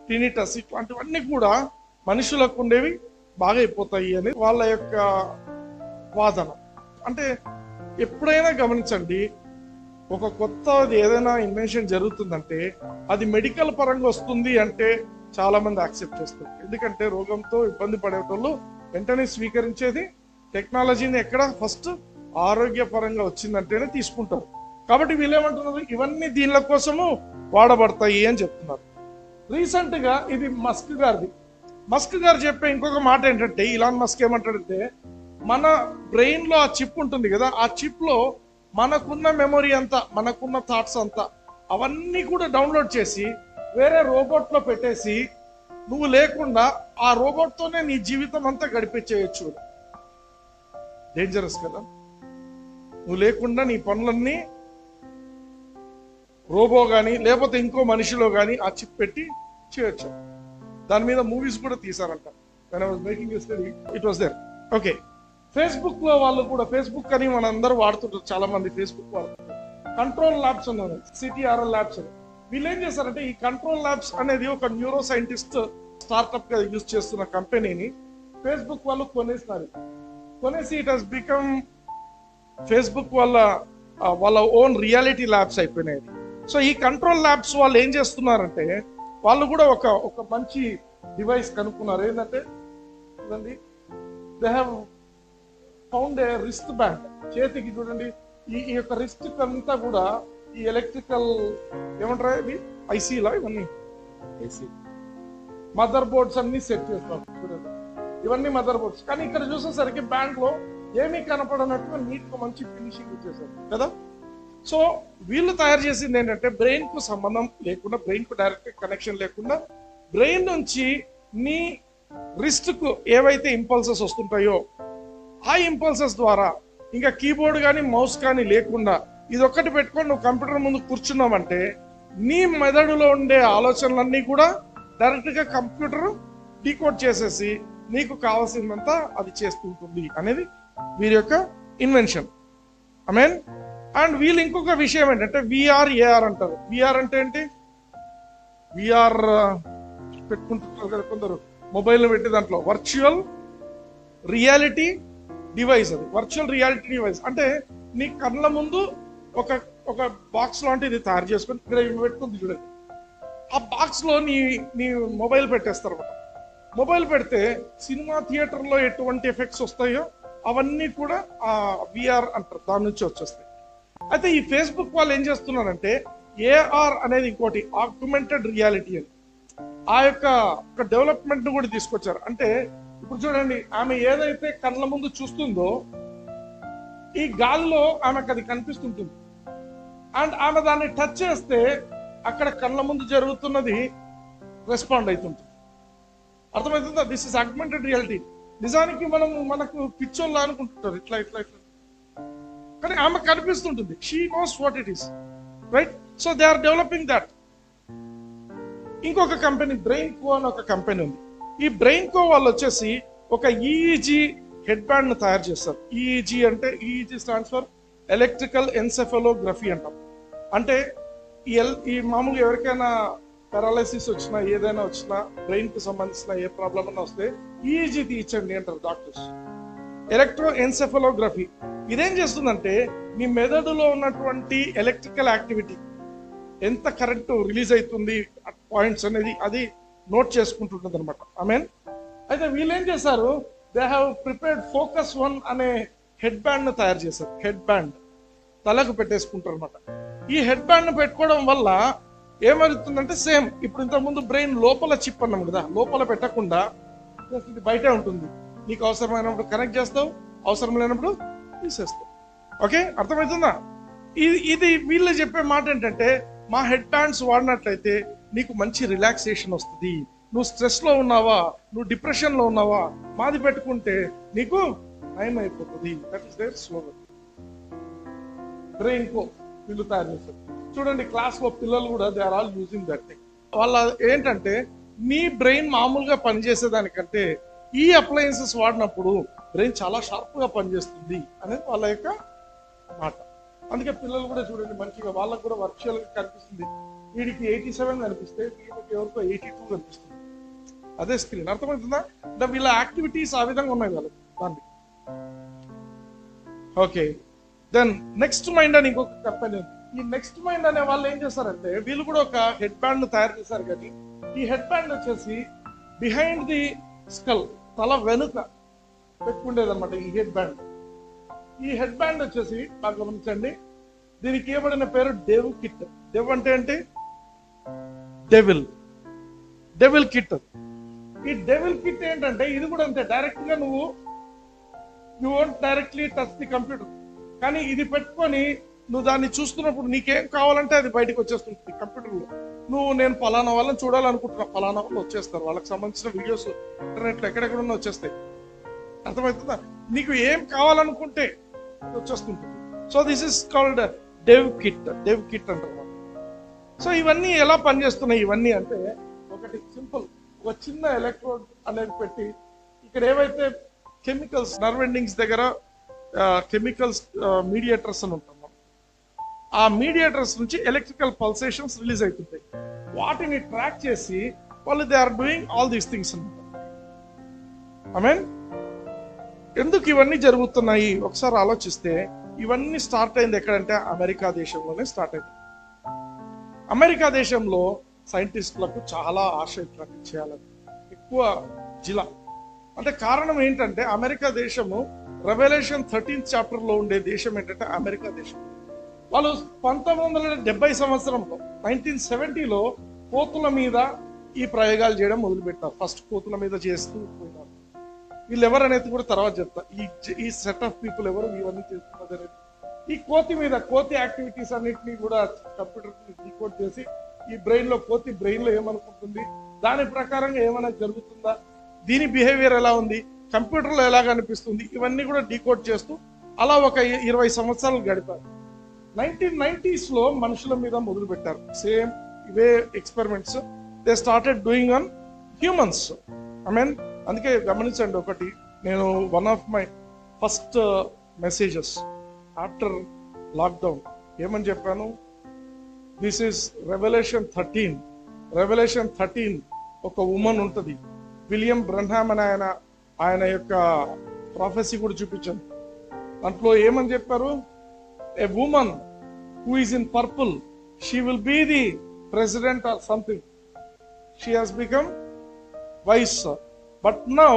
tinnitus, ఇట్లాంటివన్నీ కూడా మనుషులకు ఉండేవి బాగైపోతాయి అని వాళ్ళ యొక్క వాదన. అంటే ఎప్పుడైనా గమనించండి, ఒక కొత్తది ఏదైనా ఇన్వెన్షన్ జరుగుతుందంటే అది మెడికల్ పరంగా వస్తుంది అంటే చాలా మంది యాక్సెప్ట్ చేస్తారు. ఎందుకంటే రోగంతో ఇబ్బంది పడేటోళ్ళు వెంటనే స్వీకరించేది టెక్నాలజీని ఎక్కడ ఫస్ట్ ఆరోగ్యపరంగా వచ్చిందంటేనే తీసుకుంటారు. కాబట్టి వీళ్ళేమంటున్నారు, ఇవన్నీ దీనిల కోసము వాడబడతాయి అని చెప్తున్నారు. రీసెంట్ గా ఇది మస్క్ గారు చెప్పే ఇంకొక మాట ఏంటంటే, ఇలాన్ మస్క్ ఏమంటాడంటే, మన బ్రెయిన్ లో ఆ చిప్ ఉంటుంది కదా, ఆ చిప్ లో మనకున్న మెమొరీ అంతా, మనకున్న థాట్స్ అంతా అవన్నీ కూడా డౌన్లోడ్ చేసి వేరే రోబోట్ లో పెట్టేసి నువ్వు లేకుండా ఆ రోబోట్ తోనే నీ జీవితం అంతా గడిపించేయచ్చు. డేంజరస్ కదా. నువ్వు లేకుండా నీ పనులన్నీ రోబో గానీ లేకపోతే ఇంకో మనిషిలో గానీ ఆ చిప్ పెట్టి చేయొచ్చు. దాని మీద మూవీస్ కూడా తీసారంట. when I was making a study it was there. Okay, Facebook లో వాళ్ళు కూడా, ఫేస్బుక్ అని మనందరూ వాడుతుంటారు, చాలా మంది ఫేస్బుక్ వాడుతుంటారు. కంట్రోల్ ల్యాబ్స్ ఉన్నాయి, CTRL ల్యాబ్స్. వీళ్ళు ఏం చేస్తారంటే ఈ కంట్రోల్ ల్యాబ్స్ అనేది ఒక న్యూరో సైంటిస్ట్ స్టార్ట్అప్ గా యూజ్ చేస్తున్న కంపెనీని ఫేస్బుక్ వాళ్ళు కొనేసినారు. కొనేసి ఇట్ హస్ బికమ్ ఫేస్బుక్ వాళ్ళ ఓన్ రియాలిటీ ల్యాబ్స్ అయిపోయినాయి. సో ఈ కంట్రోల్ ల్యాబ్స్ వాళ్ళు ఏం చేస్తున్నారంటే వాళ్ళు కూడా ఒక మంచి డివైస్ కనుక్కున్నారు. ఏంటంటే చూడండి, they have found A wrist band. చేతికి చూడండి, ఈ యొక్క రిస్ట్ అంతా కూడా ఈ ఎలక్ట్రికల్ ఏమంటారా ఇవి ఐసీలా ఇవన్నీ మదర్ బోర్డ్స్ అన్ని సెట్ చేస్తాం. చూడండి, ఇవన్నీ మదర్ బోర్డ్స్. కానీ ఇక్కడ చూసేసరికి బ్యాండ్ లో ఏమీ కనపడనట్టుగా నీట్ గా మంచి ఫినిషింగ్ ఇచ్చేసారు కదా. సో వీళ్ళు తయారు చేసింది ఏంటంటే బ్రెయిన్ కు సంబంధం లేకుండా, బ్రెయిన్ కు డైరెక్ట్ కనెక్షన్ లేకుండా, బ్రెయిన్ నుంచి నీ రిస్ట్ కు ఏవైతే ఇంపల్సెస్ వస్తుంటాయో ఆ ఇంపల్సెస్ ద్వారా ఇంకా కీబోర్డ్ కానీ మౌస్ కానీ లేకుండా ఇది ఒక్కటి పెట్టుకొని నువ్వు కంప్యూటర్ ముందు కూర్చున్నావంటే నీ మెదడులో ఉండే ఆలోచనలన్నీ కూడా డైరెక్ట్ గా కంప్యూటర్ డీకోడ్ చేసేసి నీకు కావాల్సిందంతా అది చేస్తుంటుంది అనేది వీరి యొక్క ఇన్వెన్షన్. ఐ మీన్ అండ్ వీళ్ళు ఇంకొక విషయం ఏంటంటే విఆర్ ఏఆర్ అంటారు. విఆర్ అంటే ఏంటి? విఆర్ పెట్టుకుంటున్నారు కదా కొందరు మొబైల్ పెట్టి, దాంట్లో వర్చువల్ రియాలిటీ డివైస్. అది వర్చువల్ రియాలిటీ డివైస్ అంటే నీ కళ్ళ ముందు ఒక బాక్స్ లాంటిది తయారు చేసుకొని ఇక్కడ పెట్టుకుంది చూడండి. ఆ బాక్స్ లో నీ మొబైల్ పెట్టేస్తారు అన్నమాట. మొబైల్ పెడితే సినిమా థియేటర్ లో ఎటువంటి ఎఫెక్ట్స్ వస్తాయో అవన్నీ కూడా ఆ విఆర్ అంటారు, దాని నుంచి వచ్చేస్తాయి. అయితే ఈ ఫేస్బుక్ వాళ్ళు ఏం చేస్తున్నారంటే ఏఆర్ అనేది ఇంకోటి ఆగ్మెంటెడ్ రియాలిటీ అని ఆ యొక్క డెవలప్మెంట్ కూడా తీసుకొచ్చారు. అంటే ఇప్పుడు చూడండి, ఆమె ఏదైతే కళ్ళ ముందు చూస్తుందో ఈ గాల్లో ఆమెకు అది కనిపిస్తుంటుంది. అండ్ ఆమె దాన్ని టచ్ చేస్తే అక్కడ కళ్ళ ముందు జరుగుతున్నది రెస్పాండ్ అవుతుంటుంది. అర్థమవుతుందా? This is augmented reality. నిజానికి మనకు పిచ్చోళ్ళ అనుకుంటుంటారు ఇట్లా ఇట్లా ఇట్లా, కానీ ఆమె కనిపిస్తుంటుంది. She knows what it is, right? So they are developing that. ఇంకొక కంపెనీ బ్రెయిన్ కో అని ఒక కంపెనీ ఉంది. ఈ బ్రెయిన్ కో వాళ్ళు వచ్చేసి ఒక ఈఈజీ హెడ్ బ్యాండ్ ను తయారు చేస్తారు. ఈఈజీ అంటే ఈఈజీ స్టాండ్స్ ఫర్ ఎలక్ట్రికల్ ఎన్సెఫలోగ్రఫీ అంటాం. అంటే ఈ మామూలుగా ఎవరికైనా పారాలసిస్ వచ్చినా ఏదైనా వచ్చినా బ్రెయిన్ కు సంబంధించిన ఏ ప్రాబ్లం అన్నా వస్తే ఈఈజీ తీయించండి అంటారు డాక్టర్స్. ఎలక్ట్రో ఎన్సెఫలోగ్రఫీ ఇదేం చేస్తుందంటే మీ మెదడులో ఉన్నటువంటి ఎలక్ట్రికల్ యాక్టివిటీ ఎంత కరెంట్ రిలీజ్ అవుతుంది పాయింట్స్ అనేది అది నోట్ చేసుకుంటుంటుంది అనమాట. ఐ మీన్ అయితే వీళ్ళు ఏం చేశారు, దే హ్యావ్ ప్రిపేర్డ్ ఫోకస్ 1 అనే హెడ్ బ్యాండ్ ను తయారు చేశారు. హెడ్ బ్యాండ్ తలకు పెట్టేసుకుంటారు అనమాట. ఈ హెడ్ బ్యాండ్ ను పెట్టుకోవడం వల్ల ఏమవుతుందంటే సేమ్ ఇప్పుడు ఇంతకుముందు బ్రెయిన్ లోపల చిప్ అన్నాం కదా, లోపల పెట్టకుండా ఇది బయటే ఉంటుంది. నీకు అవసరమైనప్పుడు కనెక్ట్ చేస్తావు, అవసరం లేనప్పుడు తీసేస్తావు. ఓకే, అర్థమవుతుందా? ఇది వీళ్ళు చెప్పే మాట ఏంటంటే మా హెడ్ బ్యాండ్స్ వాడినట్లయితే నీకు మంచి రిలాక్సేషన్ వస్తుంది. నువ్వు స్ట్రెస్ లో ఉన్నావా, నువ్వు డిప్రెషన్ లో ఉన్నావా, మాది పెట్టుకుంటే నీకు నయం అయిపోతుంది. That is their slogan. BrainCo వీళ్ళు తయారు చేస్తారు. చూడండి, క్లాస్ లో పిల్లలు కూడా they are all using that thing. వాళ్ళ ఏంటంటే నీ బ్రెయిన్ మామూలుగా పనిచేసేదానికంటే ఈ అప్లయన్సెస్ వాడినప్పుడు బ్రెయిన్ చాలా షార్ప్ గా పనిచేస్తుంది అనేది వాళ్ళ యొక్క మాట. అందుకే పిల్లలు కూడా చూడండి మంచిగా వాళ్ళకు కూడా వర్చువల్ గా కనిపిస్తుంది. వీడికి 87 కనిపిస్తే వీడికి ఎవరికో 82 కనిపిస్తుంది. అదే స్క్రీన్. అర్థమవుతుందా? అంటే వీళ్ళ యాక్టివిటీస్ ఆ విధంగా ఉన్నాయి వాళ్ళకి దాన్ని. ఓకే, దెన్ నెక్స్ట్ మైండ్ అని ఇంకొక కంపెనీ ఉంది. ఈ నెక్స్ట్ మైండ్ అనే వాళ్ళు ఏం చేస్తారంటే వీళ్ళు కూడా ఒక హెడ్ బ్యాండ్ ను తయారు చేశారు. కానీ ఈ హెడ్ బ్యాండ్ వచ్చేసి బిహైండ్ ది స్కల్, తల వెనుక పెట్టుకుండేది అనమాట ఈ హెడ్ బ్యాండ్. ఈ హెడ్ బ్యాండ్ వచ్చేసి బాగా గమనించండి, దీనికి ఇవ్వబడిన పేరు డెవ్ కిట్. డెవ్ అంటే ఏంటి? Devil kit. ఈ డెవిల్ కిట్ ఏంటంటే ఇది కూడా అంతే, డైరెక్ట్ గా you won't directly touch the computer. కానీ ఇది పెట్టుకొని నువ్వు దాన్ని చూస్తున్నప్పుడు నీకేం కావాలంటే అది బయటకు వచ్చేస్తుంది కంప్యూటర్లో. నేను పలానా వాళ్ళని చూడాలనుకుంటున్నా, పలానా వాళ్ళు వచ్చేస్తారు. వాళ్ళకి సంబంధించిన వీడియోస్ ఇంటర్నెట్ లో ఎక్కడెక్కడ వచ్చేస్తాయి. అర్థమవుతుందా? నీకు ఏం కావాలనుకుంటే వచ్చేస్తుంటుంది. So this is called dev kit అంటారు. సో ఇవన్నీ ఎలా పనిచేస్తున్నాయి ఇవన్నీ అంటే, ఒకటి సింపుల్, ఒక చిన్న ఎలక్ట్రోడ్ అనేది పెట్టి ఇక్కడ ఏవైతే కెమికల్స్ నర్వ్ ఎండింగ్స్ దగ్గర కెమికల్స్ మీడియేటర్స్ అని ఉంటాం, ఆ మీడియేటర్స్ నుంచి ఎలక్ట్రికల్ పల్సేషన్స్ రిలీజ్ అవుతుంటాయి. వాటిని ట్రాక్ చేసి వాళ్ళు they are doing all these things అనమాట. ఐ మీన్ ఎందుకు ఇవన్నీ జరుగుతున్నాయి ఒకసారి ఆలోచిస్తే, ఇవన్నీ స్టార్ట్ అయింది ఎక్కడంటే అమెరికా దేశంలోనే స్టార్ట్ అయింది. అమెరికా దేశంలో సైంటిస్టులకు చాలా ఆశ ఇట్లాంటి చేయాలని, ఎక్కువ జిలా. అంటే కారణం ఏంటంటే అమెరికా దేశము రెవల్యూషన్ 13th చాప్టర్ లో ఉండే దేశం ఏంటంటే అమెరికా దేశం. వాళ్ళు 1970 సంవత్సరంలో 1970లో కోతుల మీద ఈ ప్రయోగాలు చేయడం మొదలుపెట్టారు. ఫస్ట్ కోతుల మీద చేస్తూ పోయినారు. వీళ్ళు ఎవరు అనేది కూడా తర్వాత చెప్తా. ఈ సెట్ ఆఫ్ పీపుల్ ఎవరు ఇవన్నీ చేస్తున్నది అనేది. ఈ కోతి యాక్టివిటీస్ అన్నింటినీ కూడా కంప్యూటర్ డీకోడ్ చేసి ఈ బ్రెయిన్ లో బ్రెయిన్ లో ఏమనుకుంటుంది, దాని ప్రకారంగా ఏమైనా జరుగుతుందా, దీని బిహేవియర్ ఎలా ఉంది, కంప్యూటర్ లో ఎలా కనిపిస్తుంది, ఇవన్నీ కూడా డీకోడ్ చేస్తూ అలా ఒక 20 సంవత్సరాలు గడిపారు. 1990s లో మనుషుల మీద మొదలు పెట్టారు సేమ్ ఇవే experiments. They started doing on humans. I mean అందుకే గమనించండి ఒకటి, నేను one of my first messages after lockdown ఏమని చెప్పాను, దిస్ ఈస్ రెవల్యూషన్ 13. రెవల్యూషన్ 13 ఒక ఉమెన్ ఉంటుంది, విలియం బ్రన్హామ్ అని ఆయన యొక్క ప్రాఫెసీ కూడా చూపించాను. దాంట్లో ఏమని చెప్పారు, a woman who is in purple, she will be the president or something. She has become vice, but now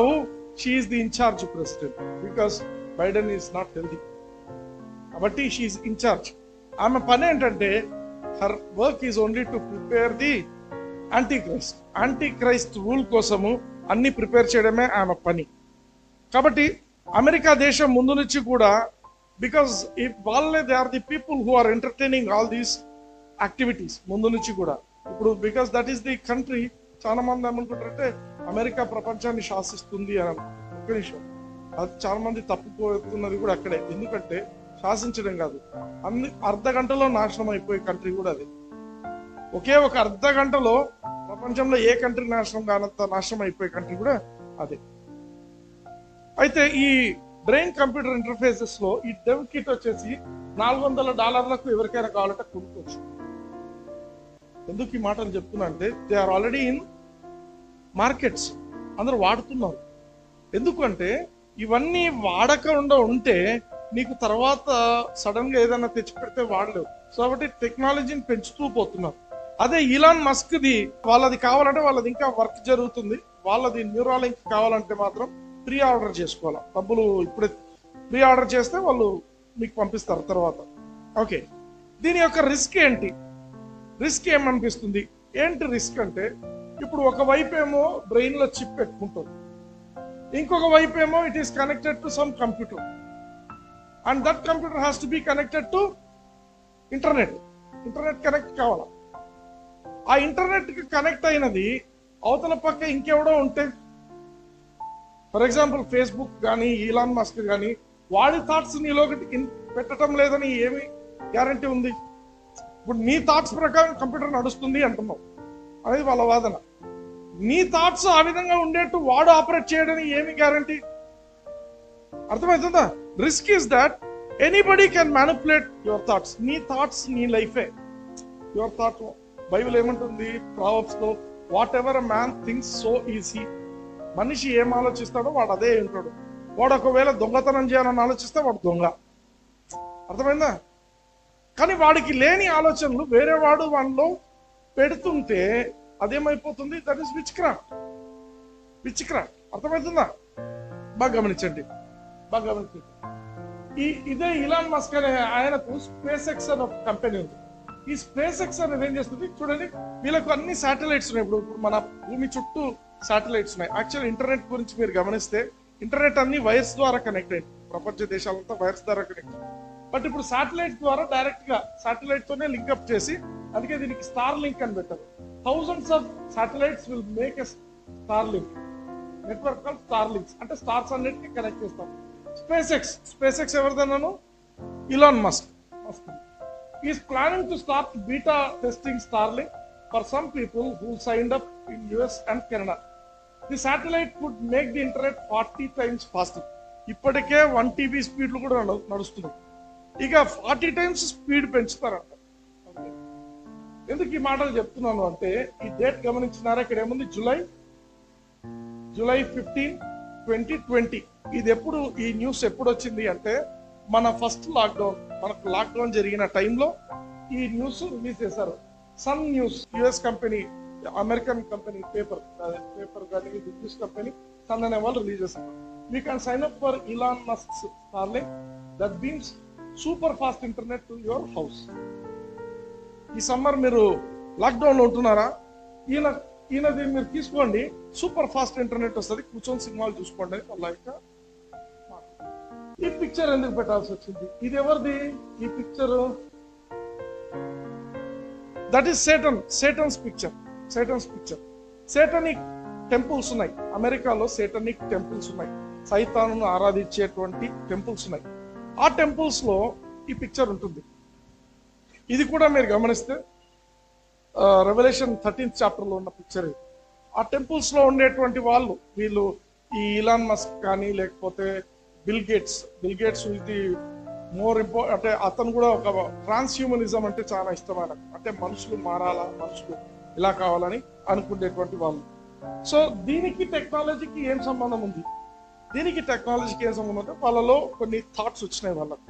she is the in charge president because Biden is not healthy. But she is in charge. ఆమె పని ఏంటంటే her work is only to prepare the antichrist rule కోసము అన్ని prepare చేయడమే ఆమె పని. కాబట్టి America దేశం ముందు నుంచి కూడా, బికాస్ వాళ్ళే they are the people who are entertaining all these activities ముందు నుంచి కూడా. ఇప్పుడు because that is the country, చాలా మంది ఏమనుకుంటారంటే అమెరికా ప్రపంచాన్ని శాసిస్తుంది అని. ఒక్క నిమిషం, అది చాలా మంది తప్పుపోతున్నది కూడా అక్కడే. ఎందుకంటే శాసించడం కాదు, అర్ధ గంటలో నాశనం అయిపోయే కంట్రీ కూడా అది. ఒకే ఒక అర్ధ గంటలో ప్రపంచంలో ఏ కంట్రీ నాశనం కానంత నాశనం అయిపోయే కంట్రీ కూడా అదే. అయితే ఈ బ్రెయిన్ కంప్యూటర్ ఇంటర్ఫేసెస్ లో ఈ డెవ్ కిట్ వచ్చేసి $400 ఎవరికైనా కావాలంటే కొనుక్కోవచ్చు. ఎందుకు ఈ మాటలు చెప్తున్నా అంటే, they are already in markets, అందరూ వాడుతున్నారు. ఎందుకంటే ఇవన్నీ వాడకుండా ఉంటే నీకు తర్వాత సడన్ గా ఏదైనా తెచ్చి పెడితే వాడలేవు. సో కాబట్టి టెక్నాలజీని పెంచుతూ పోతున్నారు. అదే ఇలాన్ మస్క్ ది వాళ్ళది కావాలంటే వాళ్ళది ఇంకా వర్క్ జరుగుతుంది. వాళ్ళది న్యూరాలింక్ కావాలంటే మాత్రం ప్రీ ఆర్డర్ చేసుకోవాలి. డబ్బులు ఇప్పుడే ప్రీ ఆర్డర్ చేస్తే వాళ్ళు మీకు పంపిస్తారు తర్వాత. ఓకే, దీని యొక్క రిస్క్ ఏంటి, రిస్క్ ఏమనిపిస్తుంది ఏంటి రిస్క్ అంటే, ఇప్పుడు ఒక వైపు ఏమో బ్రెయిన్ లో చిప్ పెట్టుకుంటుంది, ఇంకొక వైపు ఏమో it is connected to some computer and that computer has to be connected to internet connect కావాలా. ఆ ఇంటర్నెట్ కి కనెక్ట్ అయినది అవతల పక్క ఇంకెవడో ఉంటే, ఫర్ ఎగ్జాంపుల్ ఫేస్బుక్ కానీ ఈలాన్ మస్క్ కానీ వాడి థాట్స్ నీలోకి పెట్టడం లేదని ఏమి గ్యారంటీ ఉంది? ఇప్పుడు నీ థాట్స్ ప్రకారం కంప్యూటర్ నడుస్తుంది అంటున్నావు అనేది వాళ్ళ వాదన. నీ థాట్స్ ఆ విధంగా ఉండేట్టు వాడు ఆపరేట్ చేయడని ఏమి గ్యారంటీ? అర్థమవుతుందా? Risk is that anybody can manipulate your thoughts. నీ థాట్స్ నీ లైఫే యువర్ థాట్. బైబిల్ ఏమంటుంది ప్రావర్బ్స్ లో, what ever man thinks so easy. మనిషి ఏం ఆలోచిస్తాడో వాడు అదే ఉంటాడు. వాడు ఒకవేళ దొంగతనం చేయాలని ఆలోచిస్తే వాడు దొంగ. అర్థమైందా? కానీ వాడికి లేని ఆలోచనలు వేరే వాడు వాడిలో పెడుతుంటే అదేమైపోతుంది? That is witchcraft. అర్థమవుతుందా? బాగా గమనించండి. ఇదే ఇలాన్ మస్క్ అనే ఆయనకు స్పేస్ ఎక్స్ అనే ఒక కంపెనీ ఉంది. ఈ స్పేస్ ఎక్స్ అనేది ఏం చేస్తుంది చూడండి, వీళ్ళకు అన్ని శాటిలైట్స్ ఉన్నాయి. ఇప్పుడు మన భూమి చుట్టూ శాటిలైట్స్ ఉన్నాయి. యాక్చువల్ ఇంటర్నెట్ గురించి మీరు గమనిస్తే, ఇంటర్నెట్ అన్ని వైర్స్ ద్వారా కనెక్ట్ అయింది. ప్రపంచ దేశాలంతా వైర్స్ ద్వారా కనెక్ట్. బట్ ఇప్పుడు శాటిలైట్ ద్వారా డైరెక్ట్ గా శాటిలైట్ తోనే లింక్అప్ చేసి, అందుకే దీనికి స్టార్ లింక్ అని పెట్టారు. Thousands of satellites will make a Starlink network call Starlinks. అంటే స్టార్స్ అన్నిటికీ కనెక్ట్ చేస్తాం. స్పేస్ ఎక్స్ ఎవరిదన్నాను? Elon Musk. He is planning to start beta testing Starlink for some people who signed up in US and Canada. The satellite could make the internet 40 times faster. ఇప్పటికే 1 TB స్పీడ్లు కూడా నడుస్తుంది. ఇక 40 times speed పెంచుతారంట. ఎందుకు ఈ మాటలు చెప్తున్నాను అంటే, ఈ డేట్ గమనించినారా? ఇక్కడ ఏముంది? జూలై 15, 2020. ఇది ఎప్పుడు, ఈ న్యూస్ ఎప్పుడు వచ్చింది అంటే, మన ఫస్ట్ లాక్డౌన్, మనకు లాక్డౌన్ జరిగిన టైంలో ఈ న్యూస్ రిలీజ్ చేశారు. Sun news, US company, American company, paper కానీ ఇంగ్లీష్ కంపెనీ సన్ అనే వాళ్ళు రిలీజ్ చేశారు. We can sign up for Elon Musk Starlink, that means super fast internet to your house. ఈ సమ్మర్ మీరు లాక్డౌన్ లో ఉంటున్నారా? ఈయనది మీరు తీసుకోండి, సూపర్ ఫాస్ట్ ఇంటర్నెట్ వస్తుంది, కూర్చొని సినిమాలు చూసుకోండి. లైక్ ఈ పిక్చర్ ఎందుకు పెట్టాల్సి వచ్చింది? ఇది ఎవరిది ఈ picture? That is Satan's picture. Satanic temples ఉన్నాయి అమెరికాలో. సేటనిక్ టెంపుల్స్ ఉన్నాయి, సైతాను ఆరాధించేటువంటి టెంపుల్స్ ఉన్నాయి. ఆ టెంపుల్స్ లో ఈ పిక్చర్ ఉంటుంది. ఇది కూడా మీరు గమనిస్తే రెవల్యూషన్ 13th చాప్టర్ లో ఉన్న పిక్చర్ ఇది. ఆ టెంపుల్స్ లో ఉండేటువంటి వాళ్ళు, వీళ్ళు ఈ ఇలాన్ మస్క్ కానీ, లేకపోతే బిల్ గేట్స్ ఇది మోర్ ఇంపార్టెంట్. అంటే అతను కూడా ఒక ట్రాన్స్హ్యూమనిజం అంటే చాలా ఇష్టమైన, అంటే మనుషులు మారాలా, మనుషులు ఇలా కావాలని అనుకునేటువంటి వాళ్ళు. సో దీనికి టెక్నాలజీకి ఏం సంబంధం ఉంది? అంటే వాళ్ళలో కొన్ని థాట్స్ వచ్చినాయి వాళ్ళకి.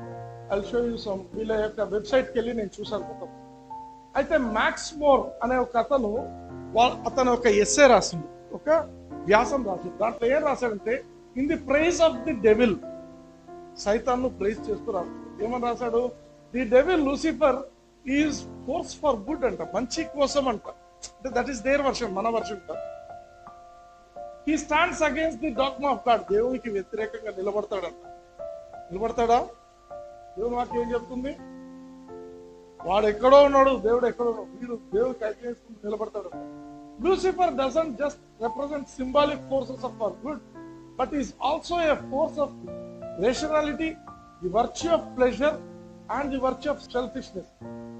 I show you some. వీళ్ళ యొక్క వెబ్సైట్కి వెళ్ళి నేను చూసాను మొత్తం. అయితే మ్యాక్స్ మోర్ అనే ఒక అతను ఒక ఎస్సే రాసింది, ఒక వ్యాసం రాసింది. దాంట్లో ఏం రాశాడంటే, in the praise of the devil, సైతాన్ను ప్రైజ్ చేస్తూ రాస్తాడు. ఏమని రాశాడు? The devil Lucifer is force for good అంట, మంచి కోసం అంట. అంటే దట్ ఈస్ దేర్ వర్షన్, మన వర్షన్ కాదు. He stands against the dogma of God, దేవునికి వ్యతిరేకంగా నిలబడతాడంట. నిలబడతాడా? దేవుని వాక్యం ఏం చెప్తుంది? వాడు ఎక్కడో ఉన్నాడు, దేవుడు ఎక్కడో ఉన్నాడు, వీడు దేవుడికి అగేన్స్ట్ నిలబడతాడు. Lucifer doesn't just represent symbolic forces of our good, but is also a force of rationality, the virtue of pleasure and the virtue of selfishness.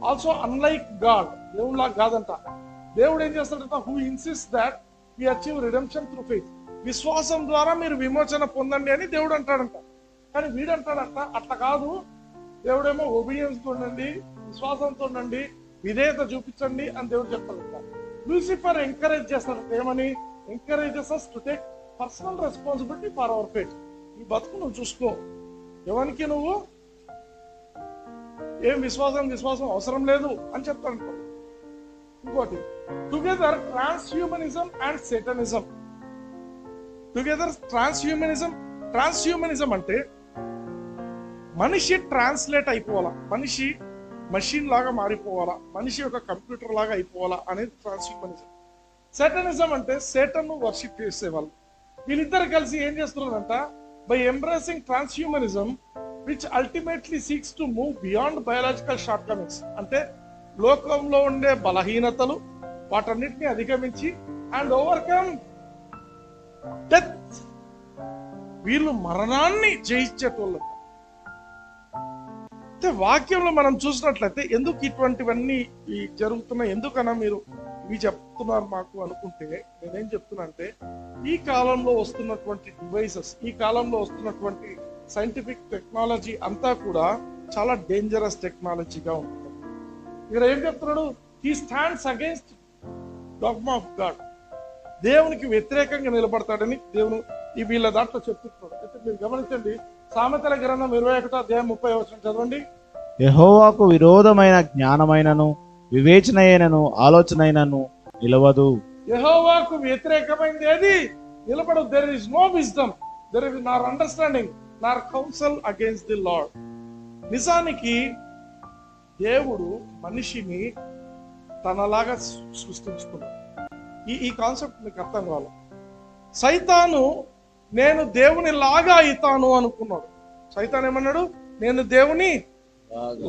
Also unlike God, దేవుడిలా కాదంట. దేవుడు ఏం చేస్తాడంట? who insists that we achieve redemption through faith, విశ్వాసం ద్వారా మీరు విమోచన పొందండి అని దేవుడు అంటాడంట. కానీ వీడు అంటాడంట, అట్లా కాదు, దేవుడేమో ఒబీడియన్స్ ఉండండి, విశ్వాసంతో ఉండండి, విధేయత చూపించండి అని దేవుడు చెప్తాడంట. లూసిఫర్ ఎంకరేజ్ చేస్తాడంట. ఏమని? Encourages us to take personal responsibility for our faith. ఈ బతుకు నువ్వు చూసుకో, ఎవరికి నువ్వు ఏం విశ్వాసం అవసరం లేదు అని చెప్తాను. ఇంకోటి, టుగెదర్ ట్రాన్స్హ్యూమనిజం అండ్ సేటనిజం. ట్రాన్స్హ్యూమనిజం అంటే మనిషి ట్రాన్స్లేట్ అయిపోవాలా, మనిషి మషిన్ లాగా మారిపోవాలా, మనిషి ఒక కంప్యూటర్ లాగా అయిపోవాలా అనేది ట్రాన్స్హ్యూమనిజం. సేటనిజం అంటే సేటన్ను వర్షిప్ చేసేవాళ్ళు. వీళ్ళిద్దరు కలిసి ఏం చేస్తున్నారంట? By embracing transhumanism, which ultimately seeks to move beyond biological shortcomings, అంటే లోకంలో ఉండే బలహీనతలు వాటన్నిటిని అధిగమించి and overcome death, వీళ్ళు మరణాన్ని జయించేటోళ్ళు. అయితే వాక్యంలో మనం చూసినట్లయితే ఎందుకు ఇటువంటివన్నీ జరుగుతున్నాయి, ఎందుకన్నా మీరు ఇవి చెప్తున్నారు మాకు అనుకుంటే, నేనేం చెప్తున్నా అంటే, ఈ కాలంలో వస్తున్నటువంటి డివైసెస్, ఈ కాలంలో వస్తున్నటువంటి సైంటిఫిక్ టెక్నాలజీ అంతా కూడా చాలా డేంజరస్ టెక్నాలజీగా ఉంటుంది. ఇక్కడ ఏం చెప్తున్నాడు? He stands against dogma of God, దేవునికి వ్యతిరేకంగా నిలబడతాడని దేవుడు ఈ వీళ్ళ దాంట్లో చెప్తున్నాడు. అయితే మీరు గమనించండి, సామెతల గ్రంథం 21:30 చదవండి. యెహోవాకు విరోధమైన జ్ఞానమైనను వివేచనైనను ఆలోచనైనను నిలవదు. యెహోవాకు వ్యతిరేకమైనది ఏది నిలబడదు. There is no wisdom, there is nor understanding, nor counsel against the lord. నిజానికి దేవుడు మనిషిని తనలాగా సృష్టించుకున్నాడు. ఈ కాన్సెప్ట్ మీకు అర్థం కావాలి. సైతాను నేను దేవుని లాగా అవుతాను అనుకున్నాడు. సైతాన్ ఏమన్నాడు? నేను దేవుని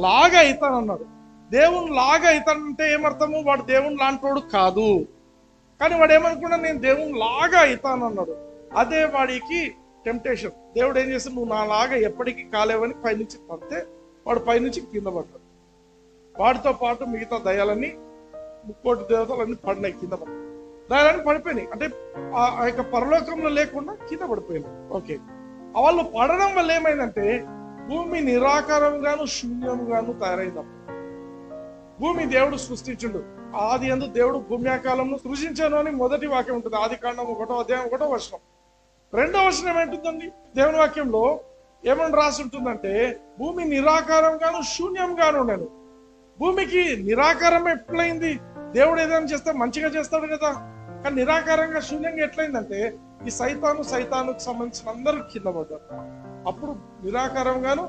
లాగా అవుతాను అన్నాడు. దేవుని లాగా అవుతానంటే ఏమర్థము? వాడు దేవుని లాంటోడు కాదు. కానీ వాడు ఏమనుకున్నాడు? నేను దేవుని లాగా అవుతాను అన్నాడు. అదే వాడికి టెంప్టేషన్. దేవుడు ఏం చేస్తాడు? నువ్వు నా లాగా ఎప్పటికీ కాలేవని పైనుంచి పడితే వాడు పైనుంచి కింద పడ్డాడు. వాడితో పాటు మిగతా దయాలన్నీ 30 దేవతలన్నీ పడినాయి, కింద పడ్డాయి. దయాలన్నీ పడిపోయినాయి, అంటే ఆ యొక్క పరలోకంలో లేకుండా కింద పడిపోయినాయి. ఓకే, వాళ్ళు పడడం వల్ల ఏమైందంటే భూమి నిరాకారంగాను శూన్యంగాను తయారైందప్పుడు. భూమి దేవుడు సృష్టించుండు. ఆది యందు దేవుడు భూమి ఆకారంను సృజించాను అని మొదటి వాక్యం ఉంటుంది. ఆది కాండం 1వ అధ్యాయం 1వ వచనం. 2వ వచనం ఏమంటుందండి? దేవుని వాక్యంలో ఏమని రాసి ఉంటుందంటే, భూమి నిరాకారంగాను శూన్యంగాను ఉండేను. భూమికి నిరాకారం ఎట్లయింది? దేవుడు ఏదైనా చేస్తే మంచిగా చేస్తాడు కదా, కానీ నిరాకారంగా శూన్యంగా ఎట్లయిందంటే, ఈ సైతానుకు సంబంధించిన అందరూ కింద పడ్డారు. అప్పుడు నిరాకారంగాను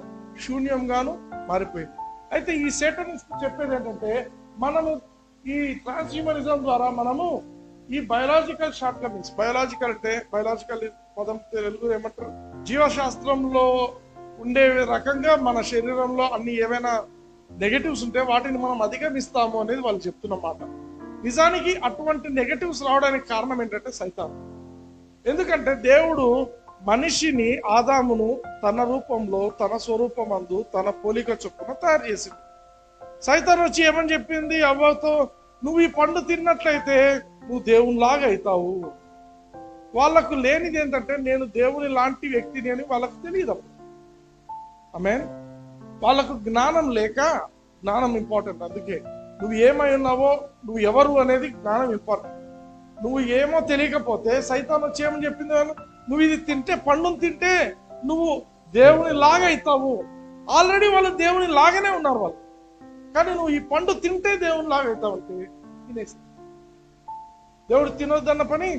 శూన్యంగాను మారిపోయింది. అయితే ఈ సేటనిస్ట్ చెప్పేది ఏంటంటే, మనము ఈ ట్రాన్స్హ్యూమనిజం ద్వారా మనము ఈ బయలాజికల్ షార్ట్ కమింగ్స్, బయలాజికల్ అంటే బయలాజికల్ పదం తెలుగు ఏమంటారు, జీవశాస్త్రంలో ఉండే రకంగా మన శరీరంలో అన్ని ఏవైనా నెగటివ్స్ ఉంటే వాటిని మనం అధిగమిస్తాము అనేది వాళ్ళు చెప్తున్న మాట. నిజానికి అటువంటి నెగటివ్స్ రావడానికి కారణం ఏంటంటే సైతాను. ఎందుకంటే దేవుడు మనిషిని, ఆదామును తన రూపంలో, తన స్వరూపమందు, తన పోలిక చొప్పున తయారు చేసింది. సైతాన్ వచ్చి ఏమని చెప్పింది అవ్వతో, నువ్వు ఈ పండు తిన్నట్లయితే నువ్వు దేవునిలాగా అవుతావు. వాళ్ళకు లేనిది ఏంటంటే, నేను దేవుని లాంటి వ్యక్తిని అని వాళ్ళకు తెలియదు. ఆమేన్. వాళ్ళకు జ్ఞానం లేక, జ్ఞానం ఇంపార్టెంట్. అందుకే నువ్వు ఏమై ఉన్నావో, నువ్వు ఎవరు అనేది జ్ఞానం ఇంపార్టెంట్. నువ్వు ఏమో తెలియకపోతే సైతాన్ వచ్చి ఏమని చెప్పింది, నువ్వు ఇది తింటే, పండును తింటే నువ్వు దేవుని లాగా అవుతావు. ఆల్రెడీ వాళ్ళు దేవుని లాగానే ఉన్నారు వాళ్ళు, కానీ నువ్వు ఈ పండు తింటే దేవుని లాగా అవుతావు అంటే తినేస్తా. దేవుడు తినొద్దన్న పని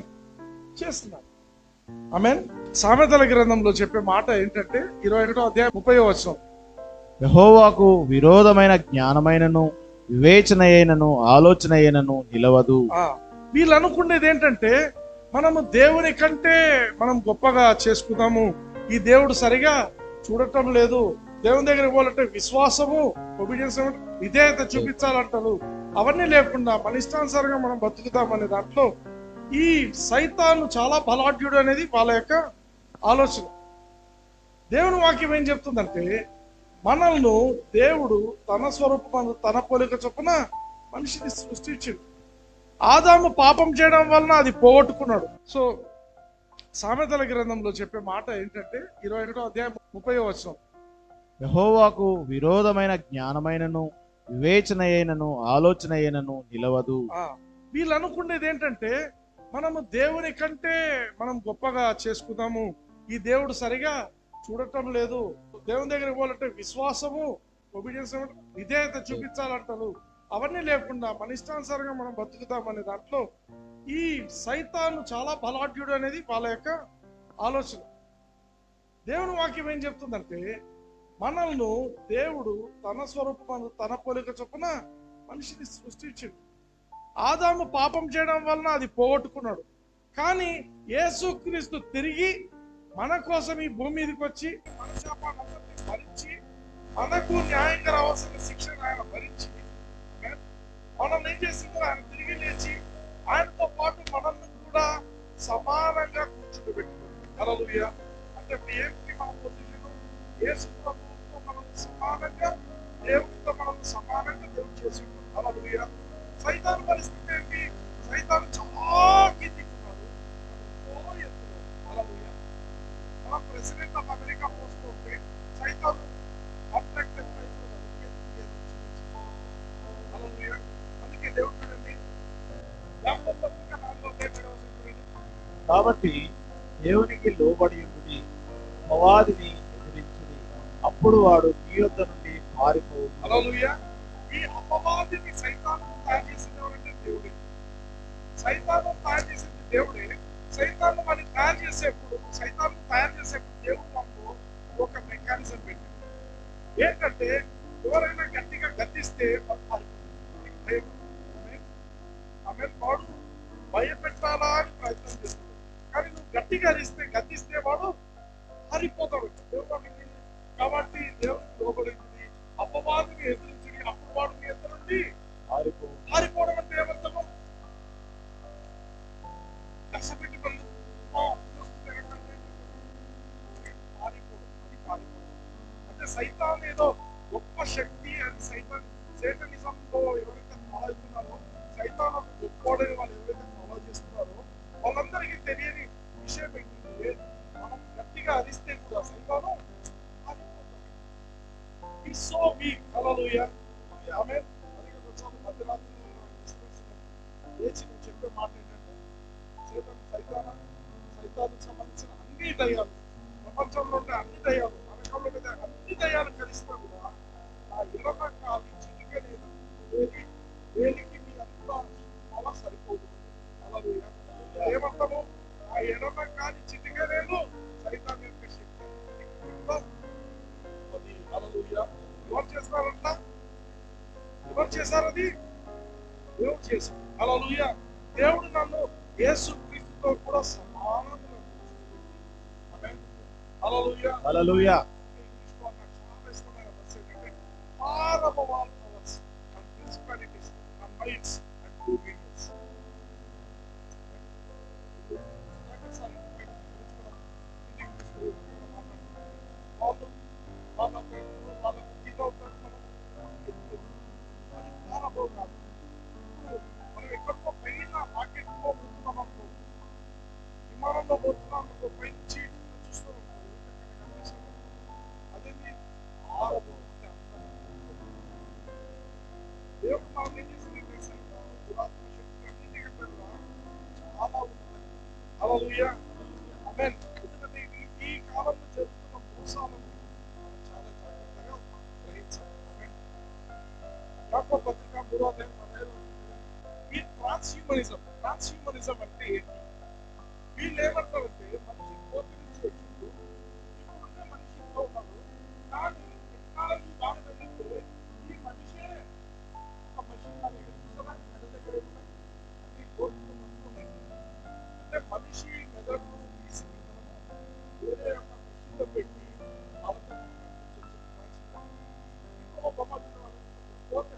చేస్తున్నాడు. ఆమేన్. సామెతల గ్రంథంలో చెప్పే మాట ఏంటంటే 21వ అధ్యాయం 30వ వచనం, యెహోవాకు విరోధమైన జ్ఞానమైనను వివేచన అయినను ఆలోచన అయినను నిలవదు. వీళ్ళు అనుకునేది ఏంటంటే, మనము దేవుని కంటే మనం గొప్పగా చేసుకుందాము, ఈ దేవుడు సరిగా చూడటం లేదు, దేవుని దగ్గర పోవాలంటే విశ్వాసము, ఒబీడియన్స్, విధేయత చూపించాలంటారు. అవన్నీ లేకుండా మన ఇష్టానుసారంగా మనం బతుకుతామనే దాంట్లో ఈ సైతాను చాలా బలాఢ్యుడు అనేది వాళ్ళ యొక్క ఆలోచన. దేవుని వాక్యం ఏం చెప్తుందంటే, మనల్ని దేవుడు తన స్వరూపం, తన పోలిక చొప్పున మనిషిని సృష్టించిండు. ఆదాము పాపం చేయడం వలన అది పోగొట్టుకున్నాడు. సో సామెతల గ్రంథంలో చెప్పే మాట ఏంటంటే 21వ అధ్యాయం 30వ వచనం, యెహోవాకు విరోధమైన జ్ఞానమైనను వివేచన అయినను ఆలోచన అయినను నిలవదు. వీళ్ళు అనుకునేది ఏంటంటే, మనము దేవుని కంటే మనం గొప్పగా చేసుకుందాము, ఈ దేవుడు సరిగా చూడటం లేదు, దేవుని దగ్గర పోవాలంటే విశ్వాసము, ఒబీడియన్స్, విధేయత చూపించాలంటారు. అవన్నీ లేకుండా మన ఇష్టానుసారంగా మనం బతుకుతామనే దాంట్లో ఈ సైతాను చాలా బలాఢ్యుడు అనేది వాళ్ళ యొక్క ఆలోచన. దేవుని వాక్యం ఏం చెప్తుందంటే, మనల్ని దేవుడు తన స్వరూపం, తన పోలిక చొప్పున మనిషిని సృష్టించిండు. ఆదాము పాపం చేయడం వలన అది పోగొట్టుకున్నాడు, కానీ యేసుక్రీస్తు తిరిగి మన కోసం ఈ భూమి మీదకి వచ్చి మన శాపాన్ని భరించి, మనకు న్యాయంగా రావాల్సిన శిక్షను ఆయన భరించి, మనం ఏం చేసిందో ఆయన తిరిగి లేచి ఆయనతో పాటు మనల్ని కూడా సమానంగా కూర్చోబెట్టుకున్నాడు. హల్లెలూయా. అంటే ఏంటి మన పొజిషన్? యేసు ప్రభువుతో మనం సమానంగా, దేవునితో మనం సమానంగా దేవుడు చేసుకున్నాడు. హల్లెలూయా. సైతాను పరిస్థితి ఏంటి? సైతాను చాలా కిందికున్నాడు. హల్లెలూయా. మన ప్రెసిడెంట్ ఆఫ్ అమెరికా పోస్ట్ ఉంటే సైతాను అట్రాక్టెడ్ అయిపోతాడు. హల్లెలూయా. అందుకే దేవుడు చూడండి, యాకోబు పత్రిక 4వ అధ్యాయం 7వ వచనం, కాబట్టి దేవునికి లోబడి ఉండుడి, అపవాదిని ఎదిరించుడి, అప్పుడు వాడు మీ యొద్ద నుండి పారిపోవు. హల్లెలూయా. ఈ అపవాదిని సైతాను తయారు చేసింది ఎవరంటే దేవుడే. సైతాను తయారు చేసింది దేవుడే. సైతాను మరి తయారు చేసేప్పుడు దేవుడు మనకు ఒక మెకానిజం పెట్టింది. ఏంటంటే, ఎవరైనా గట్టిగా గద్దిస్తే వాడు భయపెట్టాలా అని ప్రయత్నం చేస్తాడు, కానీ నువ్వు గట్టిగా గద్దిస్తే వాడు పారిపోతాడు. కాబట్టి దేవుడికి లోబడింది, అపవాదిని ఎదిరించింది, అప్పుడు వాడు మీ ఎదురు నుండి పారిపోవడం అంటే ఏమర్థము? కష్టపెట్టి అంటే సైతాన్ ఏదో గొప్ప శక్తి అని సేటనిజంలో ఎవరైతే ఫాలో అవుతున్నారో, సైతాన్ ఒక గొప్పవాడని వాళ్ళు ఎవరైతే ఫాలో చేస్తున్నారో వాళ్ళందరికీ తెలియని విషయం ఏంటంటే, దయ్యాలు, ప్రపంచంలో ఉండే అన్ని దయ్యాలు, నరకంలో ఉండే అన్ని దయ్యాలు కలిసినా కూడా నా ఎడమ కాలి చిటికెనేది వేలికి మీ అంతా అలా సరిపోదు. హల్లెలూయా. ఏమంటాము? ఆ ఎడమ కాలి చిటికెనేలు సైతాన్ యొక్క శక్తి. అది హల్లెలూయా. ఎవరు చేస్తారంట? ఎవరు చేశారు అది? దేవుడు చేశాడు. హల్లెలూయా. దేవుడు నన్ను యేసుక్రీస్తుతో కూడా సమానంగా కూర్చోబెట్టాడు. ఆమేన్. హల్లెలూయా. హల్లెలూయా. ఇంగ్లీష్లో నాకు చాలా ఇష్టమైన వర్స్ ఏంటంటే far above all powers and principalities and mights and dominions. మనం ఎక్కడికో పైన రాకెట్లో పోతున్నాం అనుకో, విమానంలో పోతున్నాం అనుకో, పైనుంచి చూస్తూ ఉంటాం. అదేంటి? ఆరబో అంటే దేవుడు మనం ఏం చేసింది దురాత్మ శక్తి అన్నింటికంటే కూడా చాలా ఉన్నది. హల్లెలూయా. ఆమేన్. ఎందుకంటే ఈ కాలంలో జరుగుతున్న మోసాలను మనం చాలా జాగ్రత్తగా గ్రహించాలి. ఆమేన్. యాకోబు పత్రిక 3వ అధ్యాయం 15వ ఈ ట్రాన్స్హ్యూమనిజం అంటే ఏంటి? వీళ్ళు ఏమంటారంటే మనిషి కోతి నుంచి వచ్చిండు, ఇప్పుడున్న మనిషి ఇంట్లో ఉన్నాడు, కానీ టెక్నాలజీ బాగా పెరిగితే ఈ మనిషే ఒక మనిషి మెడ దగ్గర అన్ని కోతులు వస్తున్నాయి. అంటే మనిషి మెదడును తీసి వేరే ఒక మనిషిలో పెట్టి వాళ్ళతో ఇంకో బొమ్మ కోత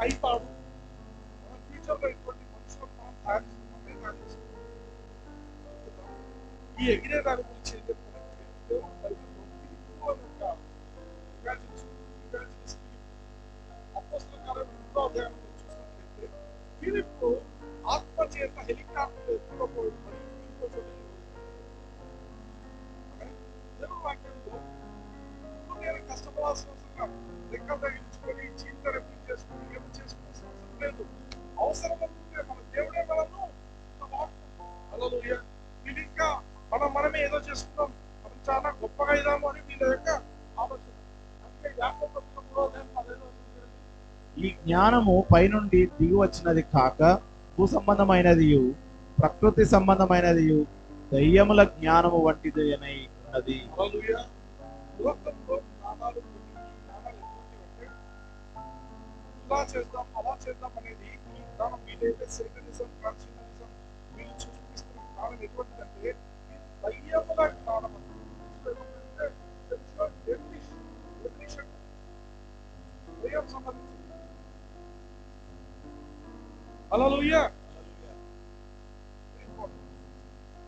అయితాడు. మన ఫ్యూచర్ లో ఇటువంటి మనుషులను మనం తయారు చేస్తున్నాం. ఈ ఎగిరే దాని గురించి ఏం చెప్తానంటే దేవుడు బైబిల్లో ఫిలిప్పు అని ఒక ఇవాంజలిస్ట్ అపోస్తలుల కార్యం 2వ అధ్యాయంలో చూసినట్లయితే ఫిలిప్పు ఆత్మ చేత హెలికాప్టర్ ఎత్తుకోపోయి మరి ఇంకో చోట దేవుడు వాక్యంలో నేను కష్టపడాల్సిన అవసరం లెక్కలు తగ్గించుకొని జీవితం రెప్పింగ్ చేసుకుని ఏమి చేసుకోవాల్సిన అవసరం లేదు. అవసరం అనుకుంటే మన దేవుడే మనను హల్లెలూయా. వీళ్ళు ఇంకా మనమే ఏదో చేసుకున్నాం, మనం చాలా గొప్పగా ఇదాము అని వీళ్ళ యొక్క ఆలోచన. అందుకే యాకోబు పత్రిక 3వ అధ్యాయం 15వ వచనం ఈ జ్ఞానము పైనుండి దిగి వచ్చినది కాక భూ సంబంధమైనది, ప్రకృతి సంబంధమైనది, దయ్యముల జ్ఞానము వంటిది అని ఉన్నది. హల్లెలూయా. లోకంలో జ్ఞానాలు ఎటువంటివంటే ఇలా చేద్దాం అలా చేద్దాం అనేది ఈ జ్ఞానం వీలైతే సెక్యులరిజం, ట్రాన్స్హ్యూమనిజం వీళ్ళు చూపిస్తున్న జ్ఞానం ఎటువంటిదంటే దయ్యముల జ్ఞానం అంటే దయ్యం సంబంధించింది. హల్లెలూయా.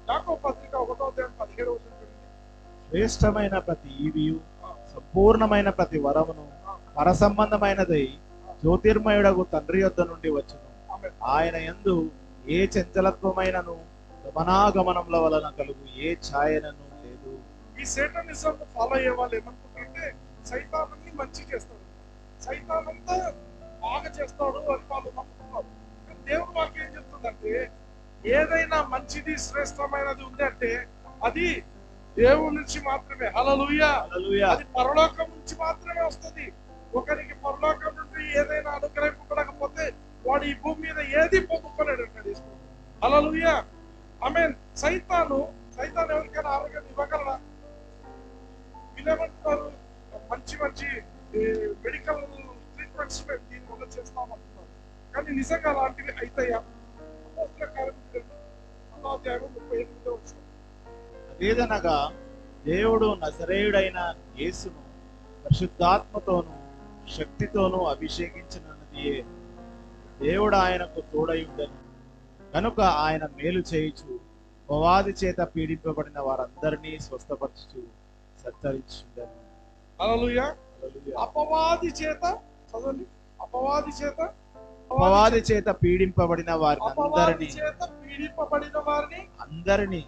యాకోబు పత్రిక 1వ అధ్యాయం 17వ వచనం శ్రేష్టమైన ప్రతి ఈవియు సంపూర్ణమైన ప్రతి వరమును పరసంబంధమైనదై జ్యోతిర్మయుడగు తండ్రి యొద్ద నుండి వచ్చును. ఆయన యందు ఏ చంచలత్వమైనను గమనాగమనముల వలన కలుగు ఏ ఛాయనను లేదు. ఈ సేటనిజం ఫాలో అయ్యే వాళ్ళు ఏమనుకుంటారంటే సైతాన్ని మంచి చేస్తాడు, సైతానంతా బాగా చేస్తాడు అని వాళ్ళు నమ్ముతున్నారు. కానీ దేవుడు వాక్యం ఏం చెప్తుందంటే ఏదైనా మంచిది శ్రేష్టమైనది ఉంది అంటే అది దేవుడి నుంచి మాత్రమే. హల్లెలూయా. అది పరలోకం నుంచి మాత్రమే వస్తుంది. ఒకరికి పరలోకం నుండి ఏదైనా అనుగ్రహింపబడకపోతే వాడు ఈ భూమి మీద ఏది పొందుకోలేడు అంటాడు. హల్లెలూయా. ఆమేన్. సైతాను ఎవరికైనా ఆరోగ్యం ఇవ్వగలరా? వీళ్ళేమంటున్నారు మంచి మెడికల్ ట్రీట్మెంట్స్ దీని వల్ల చేస్తామంటున్నారు. కానీ నిజంగా అలాంటివి అయితాయా? అపోస్తలుల కార్యం 1వ అధ్యాయం 38వ వచనం. అదేదనగా దేవుడు నజరేయుడైన యేసును పరిశుద్ధాత్మతోను శక్తితోనూ అభిషేకించినదియే. దేవుడు ఆయనకు తోడై ఉండెను కనుక ఆయన మేలు చేయుచు అపవాది చేత పీడింపబడిన వారందరినీ స్వస్థపరచుచు సత్కరించుండెను. హల్లెలూయా. అపవాది చేత చదవండి. అపవాది చేత పీడింపబడిన వారిని అందరినీ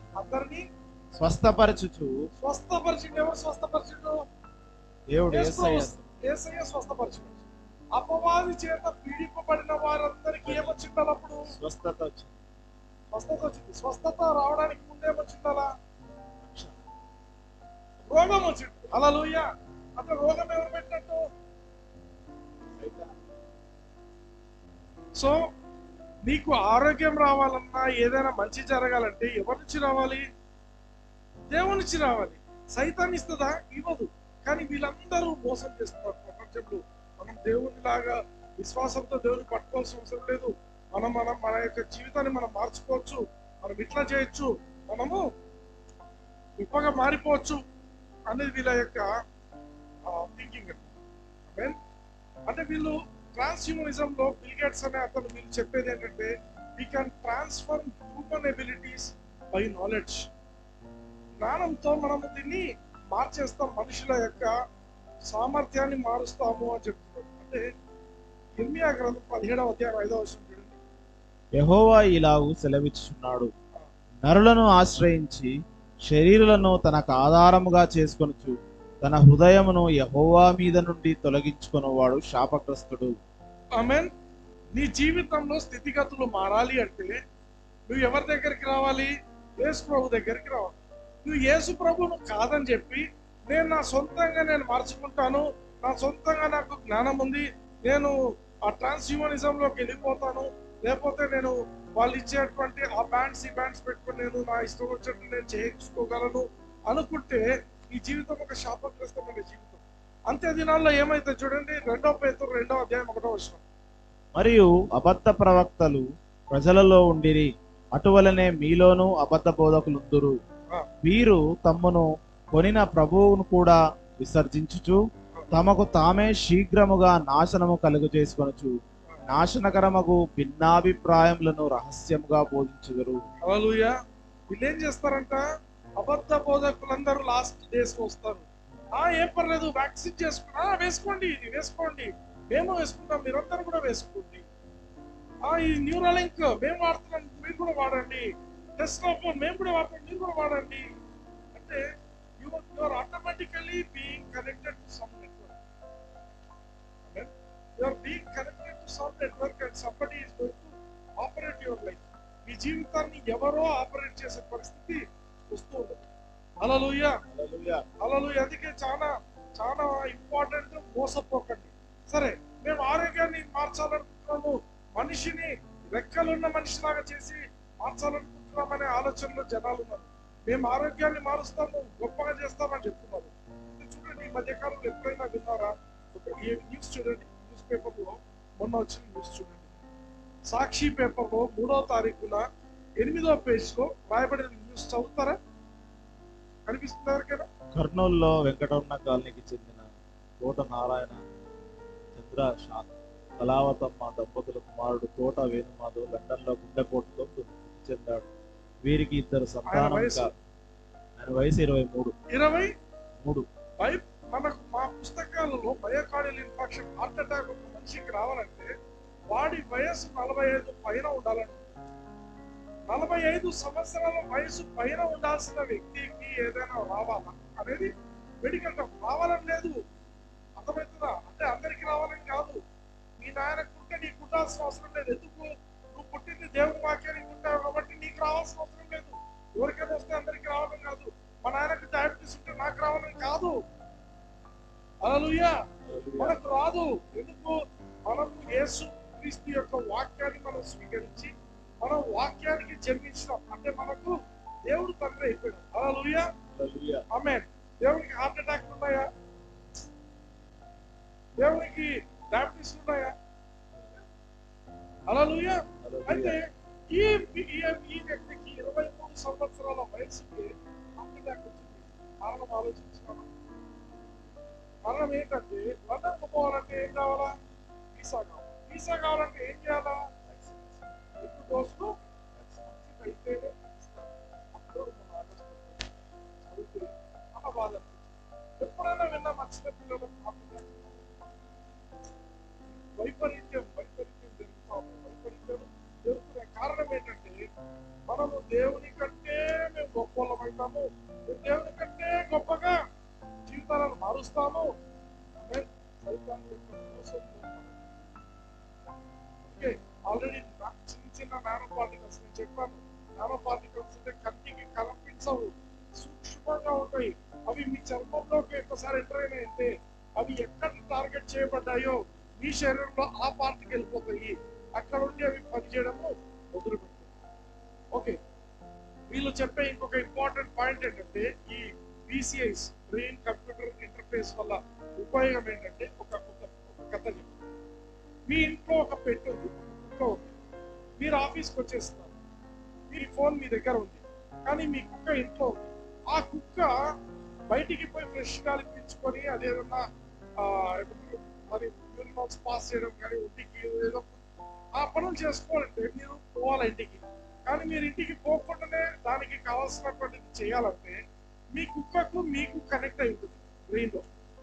స్వస్థపరచుచు. స్వస్థపరిచిండు. ఎవరు స్వస్థపరిచిండు? దేవుడు. యేసయ్య స్వస్థపరిచిండు. అపవాది చేత పీడింపబడిన వారందరికీ ఏమొచ్చిండాలి? అప్పుడు స్వస్థత వచ్చింది. స్వస్థత వచ్చింది. స్వస్థత రావడానికి ముందేమొచ్చిండాలా? రోగం వచ్చింది. హల్లెలూయా. అంటే రోగం ఎవరు పెట్టినట్టు? సో నీకు ఆరోగ్యం రావాలన్నా, ఏదైనా మంచి జరగాలంటే ఎవరి నుంచి రావాలి? దేవుని నుంచి రావాలి. సైతాన్ ఇస్తుందా? ఇవ్వదు. కానీ వీళ్ళందరూ మోసం చేస్తున్నారు ప్రపంచంలో. మనం దేవుని లాగా విశ్వాసంతో దేవుని పట్టుకోవాల్సిన అవసరం లేదు. మనం మనం మన యొక్క జీవితాన్ని మనం మార్చుకోవచ్చు. మనం ఇట్లా చేయొచ్చు, మనము గొప్పగా మారిపోవచ్చు అనేది వీళ్ళ యొక్క థింకింగ్. అంటే వీళ్ళు ట్రాన్స్హ్యూమనిజం లో బిల్ గేట్స్ అనే అతను వీళ్ళు చెప్పేది ఏంటంటే, we can transform human abilities by knowledge. జ్ఞానంతో మనము దీన్ని మార్చేస్తాం, మనుషుల యొక్క సామర్థ్యాన్ని మారుస్తాము అని చెప్తున్నారు. అంటే ఇర్మియా గ్రంథం 17వ అధ్యాయం 5వ వచనం చూడండి. యెహోవా ఇలాగు సెలవిచ్చుచున్నాడు, నరులను ఆశ్రయించి శరీరులను తనకు ఆధారముగా చేసుకొనుచు తన హృదయమును యెహోవా మీద నుండి తొలగించుకొనువాడు శాపగ్రస్తుడు. ఆమేన్. నీ జీవితంలో స్థితిగతులు మారాలి అంటే నువ్వు ఎవరి దగ్గరికి రావాలి? యేసు ప్రభు దగ్గరికి రావాలి. నువ్వు యేసు ప్రభువును కాదని చెప్పి నేను నా సొంతంగా నేను మార్చుకుంటాను, నా సొంతంగా నాకు జ్ఞానం ఉంది, నేను ఆ ట్రాన్స్హ్యూమనిజంలోకి వెళ్ళిపోతాను, లేకపోతే నేను వాళ్ళు ఇచ్చేటువంటి ఆ బ్యాండ్స్ ఈ బ్యాండ్స్ పెట్టుకుని నేను నా ఇష్టం వచ్చినట్టు నేను చేయించుకోగలను అనుకుంటే ఈ జీవితం ఒక శాపగ్రస్తమైన జీవితం. అంత్య దినాల్లో ఏమైతే చూడండి, 2 పేతురు 2వ అధ్యాయం 1వ వచనం. మరియు అబద్ధ ప్రవక్తలు ప్రజలలో ఉండిరి, అటువలనే మీలోనూ అబద్ధ బోధకులుందురు. వీరు తమ్మును కొనిన ప్రభువును కూడా విసర్జించుచు తమకు తామే శీఘ్రముగా నాశనము కలుగు చేసుకొనుచు నాశనకరమగు భిన్నాభిప్రాయములను రహస్యముగా బోధించుదురు. హల్లెలూయా. వీళ్ళు ఏం చేస్తారంట? అబద్ధ బోధకులందరూ లాస్ట్ డేస్ వస్తారు. ఏం పర్లేదు, వ్యాక్సిన్ చేసుకున్నా వేసుకోండి, వేసుకోండి, మేము వేసుకుంటాం, మీరందరూ కూడా వేసుకోండి. ఈ న్యూరోలింక్ మేము వాడుతున్నాం, మీరు కూడా వాడండి. టెస్ట్ ఫోన్ మేము కూడా వాడతాం, మీరు కూడా వాడండి. అంటే you are automatically being connected to some network. Amen. You are being connected to some network and somebody is going to operate your life. మీ జీవితాన్ని ఎవరో ఆపరేట్ చేసే పరిస్థితి వస్తూ ఉంటుంది. హల్లెలూయా. హల్లెలూయా. అందుకే చాలా చాలా ఇంపార్టెంట్, మోసపోకండి. సరే, మేము ఆరోగ్యాన్ని మార్చాలనుకుంటున్నాము, మనిషిని రెక్కలున్న మనిషిలాగా చేసి మార్చాలనుకుంటున్నామనే ఆలోచనలో జనాలు ఉన్నారు. మేము ఆరోగ్యాన్ని మారుస్తాము, గొప్పగా చేస్తామని చెప్తున్నారు. చూడండి, ఈ మధ్యకాలంలో ఎప్పుడైనా విన్నారా? న్యూస్ చూడండి, న్యూస్ పేపర్లో మొన్న వచ్చిన న్యూస్ చూడండి. సాక్షి పేపర్లో 3వ తారీఖున 8వ పేజ్లో రాయబడిన న్యూస్ చదువుతారా? కనిపిస్తుంది ఎవరికైనా? కర్నూలులో వెంకటరమణ కాలనీకి చెందిన తోట నారాయణ చంద్ర కళావతమ్మ దంపతుల కుమారుడు తోట వేణుమాధవ్ లండన్లో గుండెపోటుతో మృతి చెందాడు. వీరికి 2 సంతానం. ఆయన వయసు 23. మనకు మా పుస్తకాలలో మయోకార్డియల్ ఇన్ఫాక్షన్, హార్ట్ అటాక్ ఒక మనిషికి రావాలంటే వాడి వయసు 45 పైన ఉండాలని. 45 సంవత్సరాల వయసు పైన ఉండాల్సిన వ్యక్తికి ఏదైనా రావాలా అనేది మెడికల్ డాక్టర్. రావాలని లేదు, అర్థమవుతుందా? అంటే అందరికి రావాలని కాదు. మీ నాయనకు ఉంటే నీకు ఉండాల్సిన అవసరం లేదు. ఎందుకు? నువ్వు పుట్టింది దేవుని వాక్యానికి ఉంటావు కాబట్టి నీకు రావాల్సిన అవసరం లేదు. ఎవరికైనా వస్తే అందరికి రావాలని కాదు. మా నాయనకు డయాబెటీస్ ఉంటే నాకు రావాలని కాదు. హల్లెలూయా. మనకు రాదు. ఎందుకు? మనము యేసు క్రీస్తు యొక్క వాక్యాన్ని మనం స్వీకరించి మనం వాక్యానికి జన్మించినాం అంటే మనకు దేవుడు తండ్రి అయిపోయాడు. హల్లెలూయా. ఆమేన్. దేవునికి హార్ట్ అటాక్ ఉన్నాయా? దేవునికి డయాబెటీస్ ఉన్నాయా? హల్లెలూయా. అయితే ఈ వ్యక్తికి 23 సంవత్సరాల వయసుకి హార్ట్ అటాక్ వచ్చింది. కారణం ఆలోచించుకోవాలి. కారణం ఏంటంటే, లండన్కు పోవాలంటే ఏం కావాలా? వీసా కావాలి. వీసా కావాలంటే ఏం చేయాలా? 2 డోసులు అయితేనే ఇస్తారు. అప్పుడు చదివితే చాలా బాధ అనిపించింది. ఎప్పుడైనా విన్నా మా చిన్న పిల్లలకు వైపరీత్యం జరుగుతున్నాయి. కారణం ఏంటంటే, మనము దేవుని కంటే మేము గొప్పలమవుతాము, దేవుని కంటే గొప్పగా జీవితాలను మారుస్తాము. ఆల్రెడీ చిన్న చిన్న నానో పార్టికల్స్ నేను చెప్పాను. నానో పార్టికల్స్ అంటే కంటికి కనిపించవు, సూక్ష్మంగా ఉంటాయి. అవి మీ చర్మంలోకి ఒకసారి ఎంటర్ అయినాయంటే అవి ఎక్కడ టార్గెట్ చేయబడ్డాయో మీ శరీరంలో ఆ పార్టీకి వెళ్ళిపోతాయి. అక్కడ ఉండి అవి పనిచేయడము మొదలుపెడతాయి. ఓకే, వీళ్ళు చెప్పే ఇంకొక ఇంపార్టెంట్ పాయింట్ ఏంటంటే ఈ BCIs బ్రెయిన్ కంప్యూటర్ ఇంటర్ఫేస్ వల్ల ఉపయోగం ఏంటంటే ఒక కథ చెప్తాను. మీ ఇంట్లో ఒక పెట్ ఉంది, కుక్క ఉంది. మీరు ఆఫీస్కి వచ్చేస్తున్నారు, మీ ఫోన్ మీ దగ్గర ఉంది, కానీ మీ కుక్క ఇంట్లో ఉంది. ఆ కుక్క బయటికి పోయి ఫ్రెష్ గాలి పీల్చుకొని అదేదన్నా మరి యూరినల్స్ పాస్ చేయడం కానీ ఒంటికి ఏదో ఆ పనులు చేసుకోవాలంటే మీరు పోవాలి ఇంటికి. కానీ మీరు ఇంటికి పోకుండానే దానికి కావాల్సినటువంటిది చేయాలంటే మీ కుక్కకు మీకు కనెక్ట్ అయి ఉంటుంది బ్రెయిన్ లో.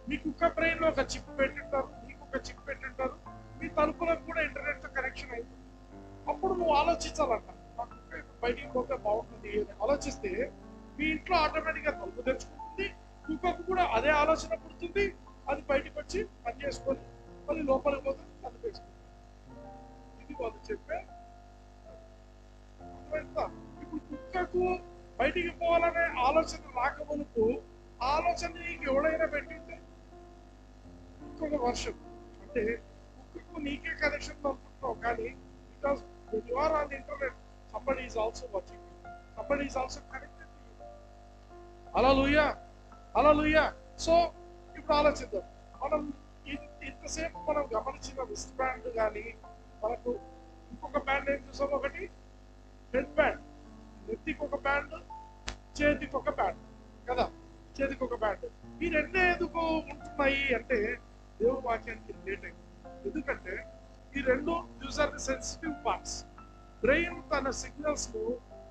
మీ కుక్క బ్రెయిన్ లో ఒక చిప్ పెట్టింటారు, మీకు ఒక చిప్ పెట్టింటారు, మీ తలుపులకు కూడా ఇంటర్నెట్ తో కనెక్షన్ అవుతుంది. అప్పుడు నువ్వు ఆలోచించాలంట, నా కుక్క ఇప్పుడు బయటికి పోతే బాగుంటుంది అని ఆలోచిస్తే మీ ఇంట్లో ఆటోమేటిక్ గా తలుపు తెచ్చుకుంటుంది, కుక్కకు కూడా అదే ఆలోచన పుడుతుంది. అది బయటకు వచ్చి పని చేసుకొని మళ్ళీ లోపలికి పోతే తలుపు వేసుకుంటుంది. ఇది వాళ్ళు చెప్పే. ఇప్పుడు కుక్కకు బయటికి పోవాలనే ఆలోచన రాకమునుపు ఆలోచన నీకు ఎవడైనా పెట్టింటే ఇంకొక వర్షం అంటే కుక్కకు నీకే కనెక్షన్ అనుకుంటున్నావు, కానీ because you are on internet somebody is also watching you, somebody is also connected to you. Hallelujah, hallelujah. So ఇప్పుడు ఆలోచిద్దాం, మనం ఇంతసేపు మనం గమనించిన రిస్ట్ బ్యాండ్ కానీ మనకు ఇంకొక బ్యాండ్ ఏం చూసాం, ఒకటి హెడ్ బ్యాండ్, నెత్తికి ఒక బ్యాండ్, చేతికి ఒక బ్యాండ్ కదా, చేతికి ఒక బ్యాండ్. ఈ రెండే ఎందుకు ఉంటున్నాయి అంటే దేవుని వాక్యానికి రిలేట్ అయింది. ఎందుకంటే ఈ రెండు యూజర్ సెన్సిటివ్ పార్ట్స్. బ్రెయిన్ తన సిగ్నల్స్ ను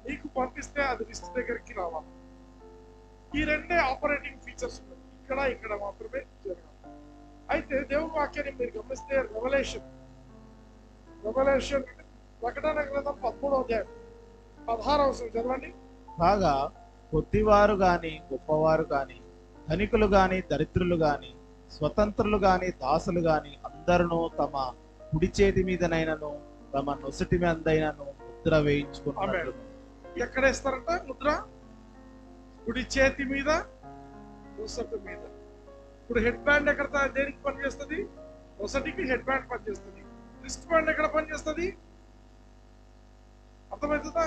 నీకు పంపిస్తే అది రిస్ట్ దగ్గరికి రావాలి. ఈ రెండే ఆపరేటింగ్ ఫీచర్స్ ఉన్నాయి, ఇక్కడ మాత్రమే జరగాలి. అయితే దేవుని వాక్యాన్ని మీరు గమనిస్తే రెవల్యూషన్ అంటే ప్రకటన గ్రంథం 13వ అధ్యాయం 16వ వచనం చదవండి. కాగా కొద్దివారు గాని గొప్పవారు గాని, ధనికులు గాని దరిద్రులు గాని, స్వతంత్రులు గాని దాసులు గాని అందరూ తమ కుడి చేతి మీదనైనను తమ నొసటి మీదైనను ముద్ర వేయించుకున్నారు. ఎక్కడ వేస్తారంట ముద్ర? కుడి చేతి మీద, నొసటి మీద. ఇప్పుడు హెడ్ బ్యాండ్ ఎక్కడ దేనికి పనిచేస్తుంది? నొసటికి హెడ్ బ్యాండ్ పనిచేస్తుంది. రిస్ట్ బ్యాండ్ ఎక్కడ పనిచేస్తుంది? అర్థమవుతుందా?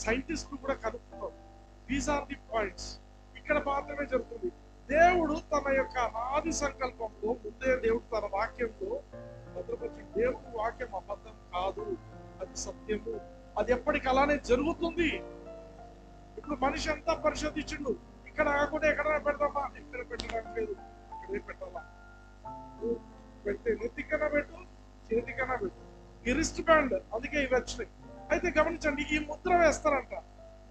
సైంటిస్టులు కూడా కనుక్కున్నారు. These are the points. ఇక్కడ మాత్రమే జరుగుతుంది. దేవుడు తన యొక్క ఆది సంకల్పంలో ముందే దేవుడు తన వాక్యంలో భద్రపరిచి, దేవుడు వాక్యం అబద్ధం కాదు, అది సత్యము, అది ఎప్పటికి అలానే జరుగుతుంది. ఇప్పుడు మనిషి అంతా పరిశోధించిండు, ఇక్కడ కాకుండా ఎక్కడ పెడదామా, ఇక్కడ పెట్టడానికి లేదు, ఇక్కడే పెట్టాలా. పెడితే నెత్తికన్నా పెట్టు, చేతికన్నా పెట్టు. ఈ రిస్ట్ బ్యాండ్ అందుకే ఇవి వచ్చినాయి. అయితే గమనించండి, ఈ ముద్ర వేస్తారంట,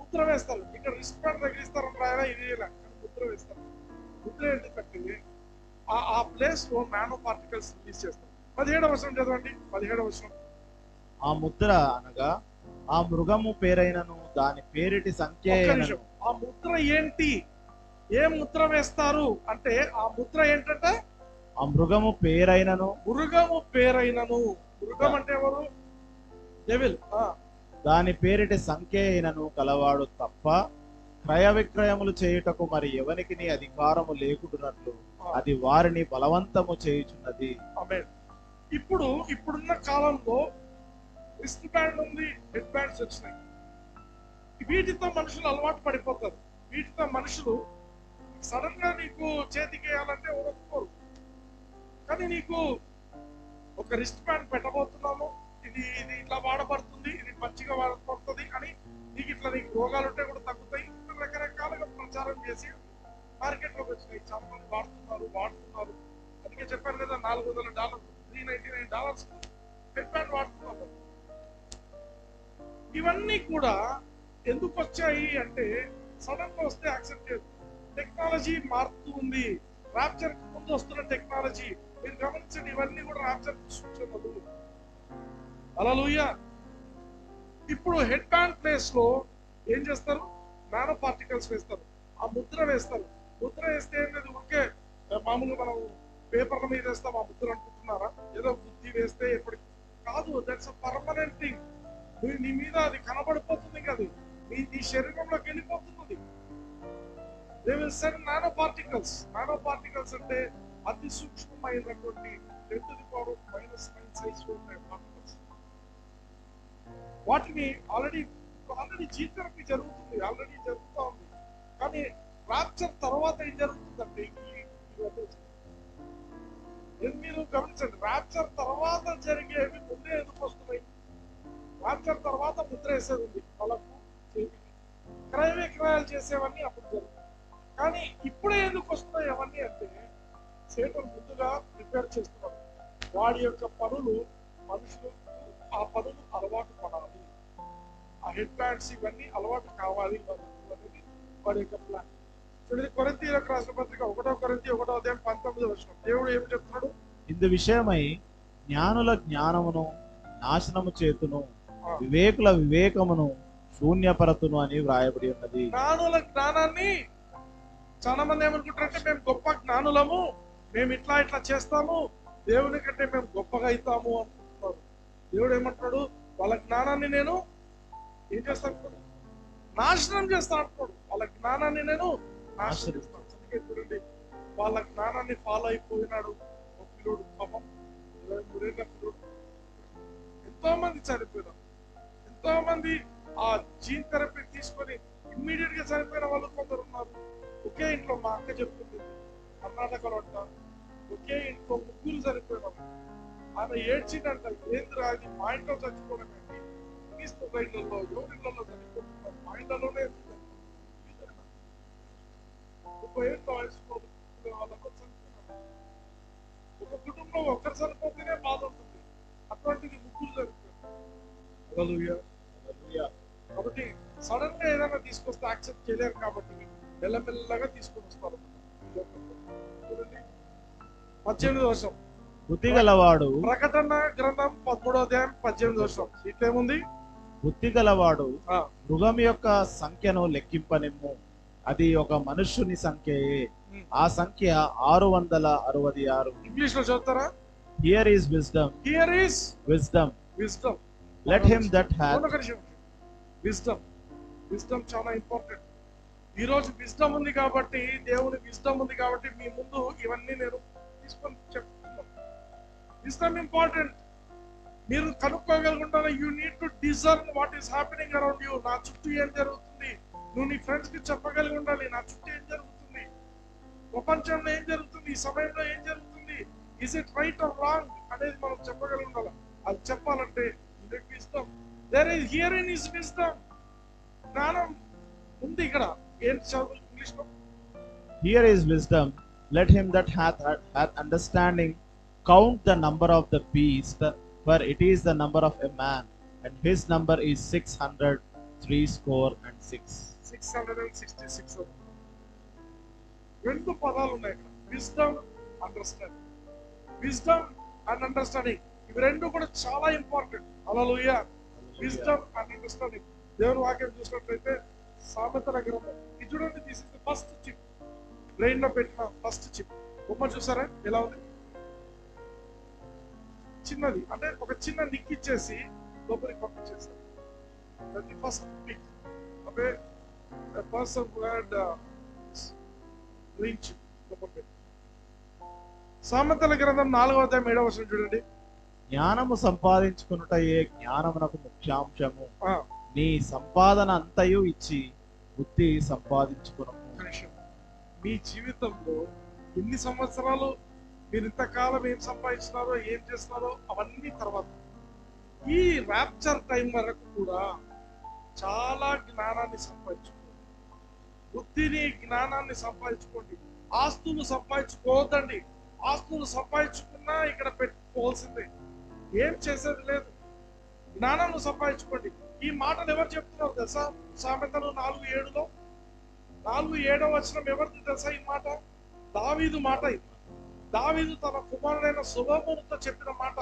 ముద్ర వేస్తారు. ఇక్కడ రిస్ట్ బ్యాండ్ తగిలిస్తారంట, రాయలా ఇది ముద్ర వేస్తారు. ముద్ర ఎందుకంటే ఆ ప్లేస్ లో నానో పార్టికల్స్ రిలీజ్ చేస్తారు. 17వ వచనం చదవండి. 17వ వచనం. ఆ ముద్ర అనగా ఆ మృగము పేరైనను దాని పేరిటి సంఖ్య. ఆ ముద్ర ఏంటి? ఏ ముద్ర వేస్తారు అంటే ఆ ముద్ర ఏంటంటే ఆ మృగము పేరైనను. మృగం అంటే ఎవరు? డెవిల్. దాని పేరిటి సంఖ్య అయినను కలవాడు తప్ప క్రయ విక్రయములు చేయుటకు మరి ఎవరికి అధికారము లేకుండానట్లు అది వారిని బలవంతము చేయుచున్నది. ఇప్పుడున్న కాలంలో రిస్ట్ బ్యాండ్ ఉంది, హెడ్ బ్యాండ్స్ వచ్చినాయి. వీటితో మనుషులు అలవాటు పడిపోతారు. వీటితో మనుషులు సడన్ గా నీకు చేతికి వేయాలంటే ఒప్పుకోరు. కానీ నీకు ఒక రిస్ట్ బ్యాండ్ పెట్టబోతున్నాము, ఇది ఇట్లా వాడబడుతుంది, ఇది మంచిగా వాడబడుతుంది అని నీకు రోగాలు ఉంటే కూడా తగ్గుతాయి, రకరకాలుగా ప్రచారం చేసి మార్కెట్ లోకి వచ్చినాయి. చాలా మంది వాడుతున్నారు. అందుకే చెప్పాను కదా, $400 $399 హెడ్ బ్యాండ్ వాడుతున్నారు. ఇవన్నీ కూడా ఎందుకు వచ్చాయి అంటే సడన్ గా వస్తే యాక్సెప్ట్ చేయదు. టెక్నాలజీ మారుతూ ఉంది. రాప్చర్ ముందు వస్తున్న టెక్నాలజీ మీరు గమనించండి, ఇవన్నీ కూడా రాప్చర్ సూచనలు. హల్లెలూయా. ఇప్పుడు హెడ్ బ్యాండ్ ప్లేస్ లో ఏం చేస్తారు? నానో పార్టికల్స్ వేస్తారు, ఆ ముద్ర వేస్తారు. ముద్ర వేస్తే ఏం లేదు, ఊరికే మామూలుగా మనం పేపర్ల మీద వేస్తాం ఆ ముద్ర అనుకుంటున్నారా? ఏదో బుద్ధి వేస్తే ఎప్పటికి కాదు, దట్స్ అ పర్మనెంట్ థింగ్. నీ మీద అది కనబడిపోతుంది కదా, నీ శరీరంలోకి వెళ్ళిపోతున్నది. They will send nano particles. Nano particles అంటే అతి సూక్ష్మమైనటువంటి 10⁻⁻⁹ సైజ్ ఉంటాయి పార్టికల్స్. వాటిని ఆల్రెడీ జీన్ థెరపీ జరుగుతుంది, ఆల్రెడీ జరుగుతూ ఉంది. కానీ రాప్చర్ తర్వాత ఏం జరుగుతుందంటే మీరు గమనించండి, రాప్చర్ తర్వాత జరిగేవి ముందే ఎందుకు వస్తున్నాయి? రాప్చర్ తర్వాత ముద్ర వేసేది ఉంది వాళ్ళకు, క్రయ విక్రయాలు చేసేవన్నీ అప్పుడు జరుగుతాయి. కానీ ఇప్పుడే ఎందుకు వస్తున్నాయి అవన్నీ అంటే సేటన్ ముందుగా ప్రిపేర్ చేస్తున్నాడు. వాడి యొక్క పనులు మనుషులు ఆ పనులు అలవాటు పడాలి, ఆ హెడ్ బ్యాండ్స్ ఇవన్నీ అలవాటు కావాలి అనేది వాడి యొక్క ప్లాన్. చూడండి, కొరింథీయులకు రాసిన పత్రిక 1 కొరింథీ 1:19 దేవుడు ఏమి చెప్తున్నాడు? ఇందు విషయమై జ్ఞానుల జ్ఞానమును నాశనము చేతును, వివేకుల వివేకమును శూన్యపరతును అని వ్రాయబడి ఉన్నది. జ్ఞానుల జ్ఞానాన్ని చాలా మంది ఏమనుకుంటారంటే మేము గొప్ప జ్ఞానులము, మేము ఇట్లా చేస్తాము, దేవుని కంటే మేము గొప్పగా అవుతాము అనుకుంటున్నారు. దేవుడు ఏమంటున్నాడు? వాళ్ళ జ్ఞానాన్ని నేను ఏం చేస్తాను? నాశనం చేస్తాను అంటున్నాడు. వాళ్ళ జ్ఞానాన్ని నేను నాశనం చేస్తాను. చూడండి, వాళ్ళ జ్ఞానాన్ని ఫాలో అయిపోయినాడు ఒక పిల్లోడు, పాపం 23 ఏళ్ళ పిల్లోడు. ఎంతో మంది చనిపోయినారు, ఎంతో మంది ఆ జీన్ థెరపీ తీసుకొని ఇమ్మీడియట్ గా చనిపోయిన వాళ్ళు కొందరు ఉన్నారు. ఒకే ఇంట్లో మా అక్క చెప్తుంది, కర్ణాటకలో అంటారు, ఒకే ఇంట్లో 3 చనిపోయినారు. ఆమె ఏడ్చిందంట, ఏంద్రా అది మా ఇంట్లో చచ్చిపోవడం ఏంటి, రైళ్లలో ఎవరిళ్లలో చనిపోతున్నారు, మా ఇంట్లోనే 30 ఏళ్ళ వయసులో వాళ్ళందరూ చనిపోయినారు. ఒక కుటుంబంలో ఒక్కరు చనిపోతేనే బాధ ఉంటుంది, అటువంటిది 3 చనిపోయారు. కాబట్టి సడన్ గా ఏదైనా తీసుకొస్తే యాక్సెప్ట్ చేయలేరు, కాబట్టి మెల్లమెల్లగా తీసుకొని వస్తారు. 18 బుద్ధి గలవాడు, ప్రకటన గ్రంథం 13:18 ఇట్లేముంది? బుద్ధి గలవాడు మృగం యొక్క సంఖ్యను లెక్కింపనిమ్ము, అది ఒక మనుష్యుని సంఖ్యయే, ఆ సంఖ్య 666. ఇంగ్లీష్ లో చదువుతారా? Here is wisdom, here is wisdom, wisdom. Let him that hath wisdom చాలా ఇంపార్టెంట్. ఈ రోజు విజ్డమ్ ఉంది కాబట్టి, దేవుని విజ్డమ్ ఉంది కాబట్టి మీ ముందు ఇవన్నీ నేను తీసుకొని చెప్తున్నాను. Wisdom important. మీరు కనుక్కోగలుగుంటారా? You need to discern what is happening around you. నా చుట్టూ ఏం జరుగుతుంది? నువ్వు నీ ఫ్రెండ్స్ కి చెప్పగలిగి ఉండాలి, నా చుట్టూ ఏం జరుగుతుంది, ప్రపంచంలో ఏం జరుగుతుంది, ఈ సమయంలో ఏం జరుగుతుంది, is it right are wrong అనేది మనం చెప్పగలిగి ఉండాలి. అది చెప్పాలంటే విజ్డమ్. Hearing is wisdom. జ్ఞానం ఉంది ఇక్కడ. ఏంటి చదువు ఇంగ్లీష్ లో? Here is wisdom. Let him that hath understanding count the number of the beast, for it is the number of a man, and his number is 666. 666. రెండు పదాలు ఉన్నాయి ఇక్కడ, wisdom, understanding. Wisdom and understanding, ఇవి రెండు కూడా చాలా important. Hallelujah. Wisdom and understanding. దేవుని వాక్యం చూసినట్లయితే సామెతల గ్రంథం, ఇది చూడండి, this is the first chip, brain లో పెట్టిన ఫస్ట్ చిప్. బొమ్మ చూసారా ఎలా ఉంది? చిన్నది, అంటే ఒక చిన్న నిక్ ఇచ్చేసి లోపలికి పంపించేసారు. The first pic of a person who had brain chip లోపల పెట్టి. సామెతల గ్రంథం 4:7 చూడండి. జ్ఞానము సంపాదించుకున్నటయే జ్ఞానమునకు ముఖ్యాంశము, నీ సంపాదన అంతయు ఇచ్చి బుద్ధి సంపాదించుకును. మీ జీవితంలో ఎన్ని సంవత్సరాలు మీరు ఇంతకాలం ఏం సంపాదించినారో, ఏం చేస్తున్నారో అవన్నీ తర్వాత, ఈ ర్యాప్చర్ టైం వరకు కూడా చాలా జ్ఞానాన్ని సంపాదించుకోండి, బుద్ధిని, జ్ఞానాన్ని సంపాదించుకోండి. ఆస్తులు సంపాదించుకోవద్దండి. ఆస్తులు సంపాదించుకున్నా ఇక్కడ పెట్టుకోవాల్సిందే, ఏం చేసేది లేదు. జ్ఞానాన్ని సంపాదించుకోండి. ఈ మాటలు ఎవరు చెప్తున్నారు తెలుసా? సామెతలు 4:7 4:7 ఎవరిది తెలుసా ఈ మాట? దావీదు మాట. ఇది దావీదు తన కుమారుడైన సొలొమోనుతో చెప్పిన మాట.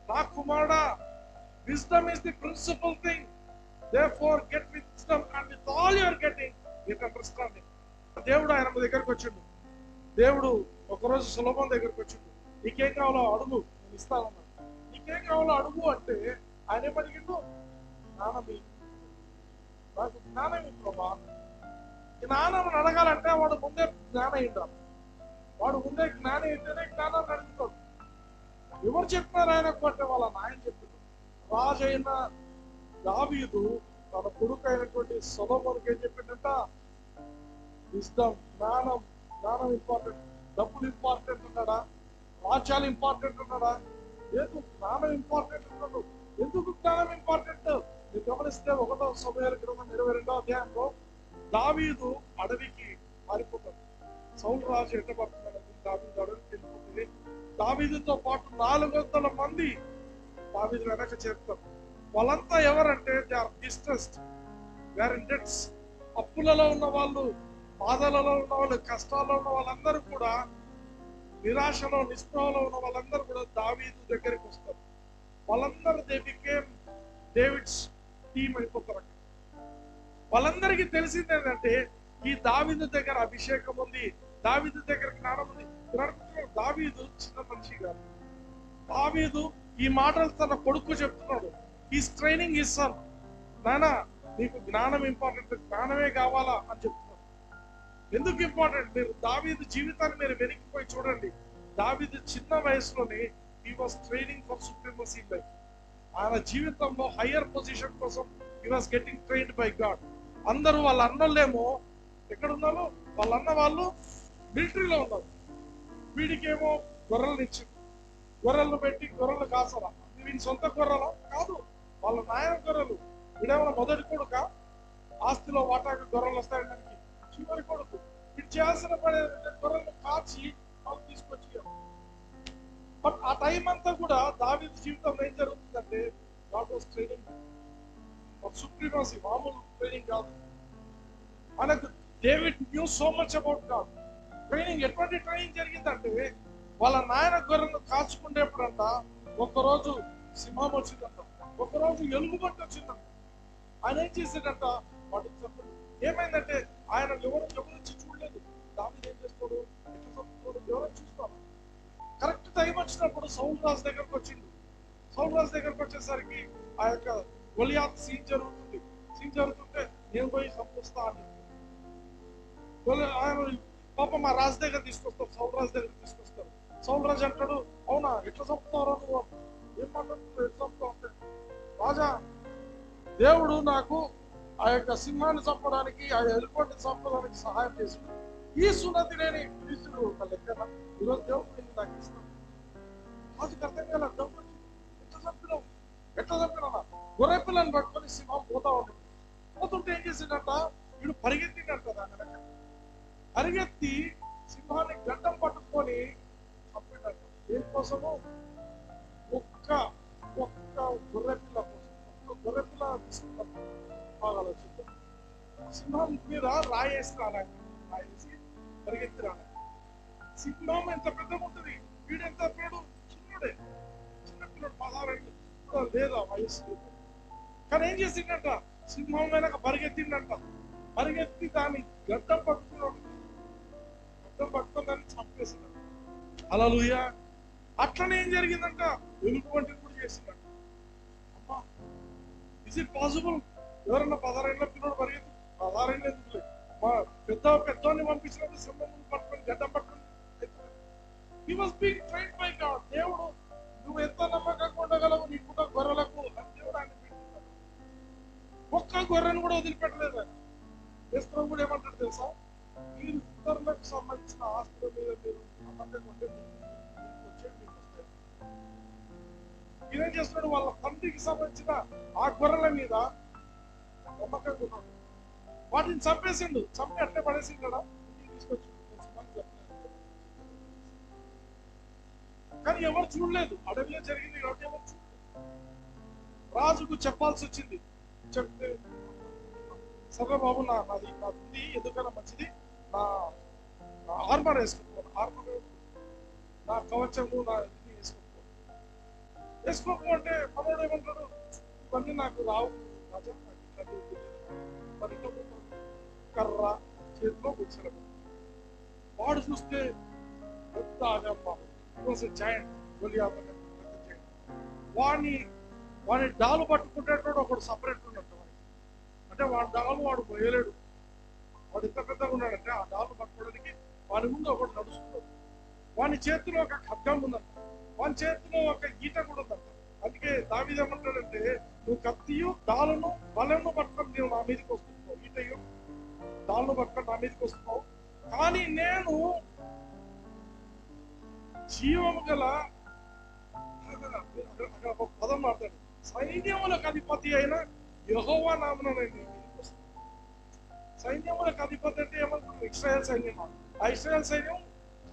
నా కుమారుడా, wisdom is the principal thing, therefore get wisdom, and with all you are getting get understanding. దేవుడు ఆయన దగ్గరికి వచ్చిండు. దేవుడు ఒకరోజు సొలొమోను దగ్గరికి వచ్చిండు. నీకేం కావాలో అడుగు, నేను ఇస్తానన్నాడు. నీకు నీకేం కావాలో అడుగు అంటే ఆయన ఏమడిగిండు? జ్ఞానం నాకు జ్ఞానం ప్రభా. జ్ఞానం అడగాలంటే వాడు ముందే జ్ఞానం ఉండాలి. వాడు ముందే జ్ఞానం ఏంటనే జ్ఞానాన్ని అడుగుతాడు. ఎవరు చెప్పినారు ఆయనకు అంటే వాళ్ళ నాయన చెప్పారు. రాజు అయిన దావీదు తన కొడుకు అయినటువంటి సొలొమోనుకి ఏం చెప్పిందంట? విజ్డమ్, జ్ఞానం ఇంపార్టెంట్. డబ్బులు ఇంపార్టెంట్ ఉన్నాడా? రాజ్యాలు ఇంపార్టెంట్ ఉన్నాడా? లేదు, జ్ఞానం ఇంపార్టెంట్ ఉన్నాడు. ఎందుకు జ్ఞానం ఇంపార్టెంట్? మీరు గమనిస్తే 1వ సమూయేలు గ్రంథం 22వ అధ్యాయంలో దావీదు అడవికి పారిపోతాడు. సౌలు రాజు ఎట్టబడుతున్నాడు. దావీదు అడవికి వెళ్ళిపోతుంది. దావీదుతో పాటు 400 మంది దావీదు వెనక చేరుతారు. వాళ్ళంతా ఎవరంటే they are distressed, they are in debts. అప్పులలో ఉన్న వాళ్ళు, బాధలలో ఉన్న వాళ్ళు, కష్టాల్లో ఉన్న వాళ్ళందరూ కూడా, నిరాశలో నిస్పృహలో ఉన్న వాళ్ళందరూ కూడా దావీదు దగ్గరికి వస్తారు. వాళ్ళందరూ దే బికేమ్ డేవిడ్స్ టీమ్ అయిపోతారు. వాళ్ళందరికీ తెలిసింది ఏంటంటే ఈ దావీదు దగ్గర అభిషేకం ఉంది, దావీదు దగ్గర జ్ఞానం ఉంది. దావీదు చిన్న మనిషి కాదు. దావీదు ఈ మాటలు తన కొడుకు చెప్తున్నాడు. Is training his son. నానా, నీకు జ్ఞానం ఇంపార్టెంట్, జ్ఞానమే కావాలా అని చెప్తున్నాడు. ఎందుకు ఇంపార్టెంట్? మీరు దావీదు జీవితాన్ని మీరు వెనక్కిపోయి చూడండి. దావీదు చిన్న వయసులోనే he was training for supremacy life. ఆయన జీవితంలో హయ్యర్ పొజిషన్ కోసం he was getting trained by God. అందరూ వాళ్ళ అన్నోళ్ళేమో ఎక్కడ ఉన్నారు? వాళ్ళ అన్న వాళ్ళు మిలిటరీలో ఉన్నారు. వీడికేమో గొర్రెలు ఇచ్చింది. గొర్రెలను పెట్టి గొర్రెలు కాసరా? వీడి సొంత గొర్రెలా? కాదు, వాళ్ళ నాయన గొర్రెలు. వీడేమో మొదటి కొడుక? ఆస్తిలో వాటాకు గొర్రెలు వస్తాయడానికి చివరి కొడుకు. వీడు చేయాల్సిన పని గొర్రెలను కాచి వాళ్ళు తీసుకొచ్చి. బట్ ఆ టైం అంతా కూడా దావీదు జీవితంలో ఏం జరుగుతుందంటే గాడ్ వాస్ ట్రైనింగ్ సుప్రీమసీ. మామూలు ట్రైనింగ్ కాదు. మనకు David new so much about God. Training ఎటువంటి ట్రైనింగ్ జరిగిందంటే వాళ్ళ నాయన గొర్రెలను కాచుకునేప్పుడంట ఒకరోజు సింహం వచ్చిందంట, ఒకరోజు ఎలుగుబంటి వచ్చిందంట. ఆయన ఏం చేసేదంట? వాటికి చెప్పండి. ఏమైందంటే ఆయన ఎవరొచ్చి చూడలేదు. దావీదు ఏం చేస్తాడు? ఎవరో చూస్తాడు. కరెక్ట్ టైం వచ్చినప్పుడు సౌలు రాజు దగ్గరకు వచ్చింది. సౌలు రాజు దగ్గరకు వచ్చేసరికి ఆ యొక్క గొలియాత్ సీన్ జరుగుతుంది. సీన్ జరుగుతుంటే నేను పోయి సంపుస్తా అని ఆయన పాపం మా రాజు దగ్గర తీసుకొస్తారు. సౌలు రాజు దగ్గర తీసుకొస్తారు. సౌలు రాజు అంటాడు, అవునా, ఎట్లా చంపుతారో నువ్వు? ఏం మాట్లాడుతున్నావు? ఎట్లా చంపుతావు అంటే, రాజా, దేవుడు నాకు ఆ యొక్క సింహాన్ని చంపడానికి, ఆ ఎలుపంటి చంపడానికి సహాయం చేసింది. ఈ సున్నతి లేని క్రీస్తుడు ఒక లెక్కన ఈరోజు దేవుడు నాకు ఇస్తాను. రాజుకి అర్థం కాల. దేవుడు ఎట్లా చంపినావు? ఎట్లా చంపినా? గొర్రె పిల్లని పట్టుకొని సింహం పోతా ఉంటుంది. పోతుంటే ఏం చేసిందంట? వీడు పరిగెత్తిందంట. దాని వెనక పరిగెత్తి సింహాన్ని గడ్డం పట్టుకొని చంపిందంట. దేనికోసము? ఒక్క గొర్రె పిల్ల కోసం. ఒక్క గొర్రె పిల్ల తీసుకుంటారు. బాగా ఆలోచించారు. సింహం మీద రాయేసి రాలేదు. రాయేసి పరిగెత్తి రాలేదు. సింహం ఎంత పెద్దగా ఉంటుంది, వీడెంత పేడు చిన్నడే. చిన్నపిల్లడు 16 ఏళ్ళు కూడా లేదా వయసు. కానీ ఏం చేసిందంట? సింహం వెనక పరిగెత్తిందంట. పరిగెత్తి దాన్ని గడ్డం పట్టుకున్నాడు. గడ్డం పట్టుకుని దాన్ని చంపేసిందంట. హల్లెలూయా. అట్లనే ఏం జరిగిందంట? ఎలుగు వంటిని కూడా చేసిందంట. అమ్మా, ఇస్ ఇట్ పాసిబుల్? ఎవరన్నా 16 ఏళ్ళ పిల్లడు పరిగెత్తి 16 ఏళ్ళు ఎందుకు? మా పెద్దవాడిని పంపించినప్పుడు సింహం పట్టుకొని గడ్డం పట్టుకొని he was being trained by God. దేవుడు నువ్వు ఎంత నమ్మకంగా ఉండగలవు నీకున్న గొర్రెలకు అని దేవుడు ఆయన పెట్టినాడు. ఒక్క గొర్రెను కూడా వదిలిపెట్టలేదు. వేస్తున్నాం కూడా ఏమంటాడు తెలుసా? మీరు ఇతరులకు సంబంధించిన ఆస్తుల మీద మీరు నమ్మకంగా ఉంటే ఇదేం చేస్తున్నాడు? వాళ్ళ తండ్రికి సంబంధించిన ఆ గొర్రెల మీద నమ్మకంగా ఉన్నాడు. వాటిని చంపేసిండు. చంపి అట్లే పడేసిండు కదా, తీసుకొచ్చి. కానీ ఎవరు చూడలేదు. అడవిలో జరిగింది కాబట్టి ఎవరు చూడలేదు. రాజుకు చెప్పాల్సి వచ్చింది. చెప్తే, సరే బాబు, నాది ఉంది, ఎందుకన్నా మంచిది, నా ఆర్మర్ వేసుకుంటున్నాను, ఆర్మర్ నా కవచము నా ఇది వేసుకోకు అంటే మనోడు ఏమంటాడు? ఇవన్నీ నాకు రావు రాజా, నాకు మరి కర్ర చేతిలో కూర్చోలేదు. వాడు చూస్తే పెద్ద ఆగమ్మ. He was a giant. వాడిని వాడిని డాలు పట్టుకుంటేటోడు ఒకడు సపరేట్ ఉన్నట్టు వాడికి. అంటే వాడి డాలు వాడు పోయలేడు. వాడు ఎంత పెద్దగా ఉన్నాడంటే ఆ డాలు పట్టుకోవడానికి వాడి ముందు ఒకడు నడుస్తున్నాడు. వాని చేతిలో ఒక ఖడ్గం ఉందంట, వాని చేతిలో ఒక ఈట కూడా ఉందంట. అందుకే దావీదు ఏమంటాడంటే, నువ్వు కత్తియు డాలను బలను పట్టుకొని నువ్వు నా మీదకి వస్తున్నావు, ఈటయు డాలను పట్టుకొని నా మీదకి వస్తున్నావు, కానీ నేను జీవము గల ఒక పదం మాట్లాడు, సైన్యములకు అధిపతి అయిన యెహోవా నామమున నేను నీ మీదకి వస్తున్నాను. సైన్యములకు అధిపతి అంటే ఏమనుకుంటున్నావు? ఇశ్రాయేల్ సైన్యం. ఆ ఇశ్రాయేల్ సైన్యం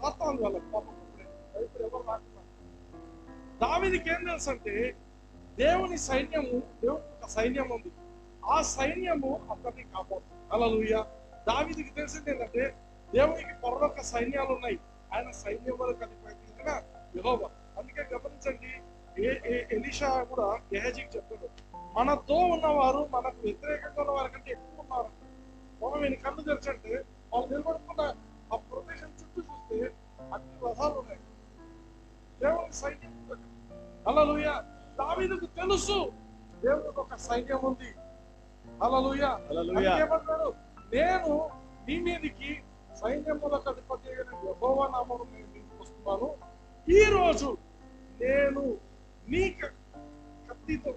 కాతాను వాళ్ళకి పాపం. ఇప్పుడు ఎవరు రాకున్నారు. దావీదుకి ఏం తెలుసు అంటే, దేవుని సైన్యము, దేవుని ఒక సైన్యం ఉంది, ఆ సైన్యము అతన్ని కాపాడుతుంది. హల్లెలూయా. దావీదుకి తెలిసింది ఏంటంటే, దేవునికి పరలోక సైన్యాలు ఉన్నాయి, ఆయన సైన్యం వరకు అధిపతి యెహోవా. అందుకే గమనించండి, ఎలీషా కూడా గెహజీకి చెప్పాడు, మనతో ఉన్నవారు మనకు వ్యతిరేకంగా ఉన్న వారి కంటే ఎక్కువ ఉన్నారు. మనం ఈయన కళ్ళు తెరిచంటే వాళ్ళు నిలబడుకున్న ఆ ప్రదేశం చుట్టూ చూస్తే అన్ని రథాలు ఉన్నాయి, దేవుని సైన్యం. హల్లెలూయా. దావీదుకు తెలుసు దేవునికి ఒక సైన్యం ఉంది. హల్లెలూయా. ఏమంటాడు, నేను నీ మీదికి సైన్యములకు అధిపతి అయిన యెహోవా నామమున నేను మీదకి వస్తున్నాను. ఈ రోజు నేను నీ కత్తితో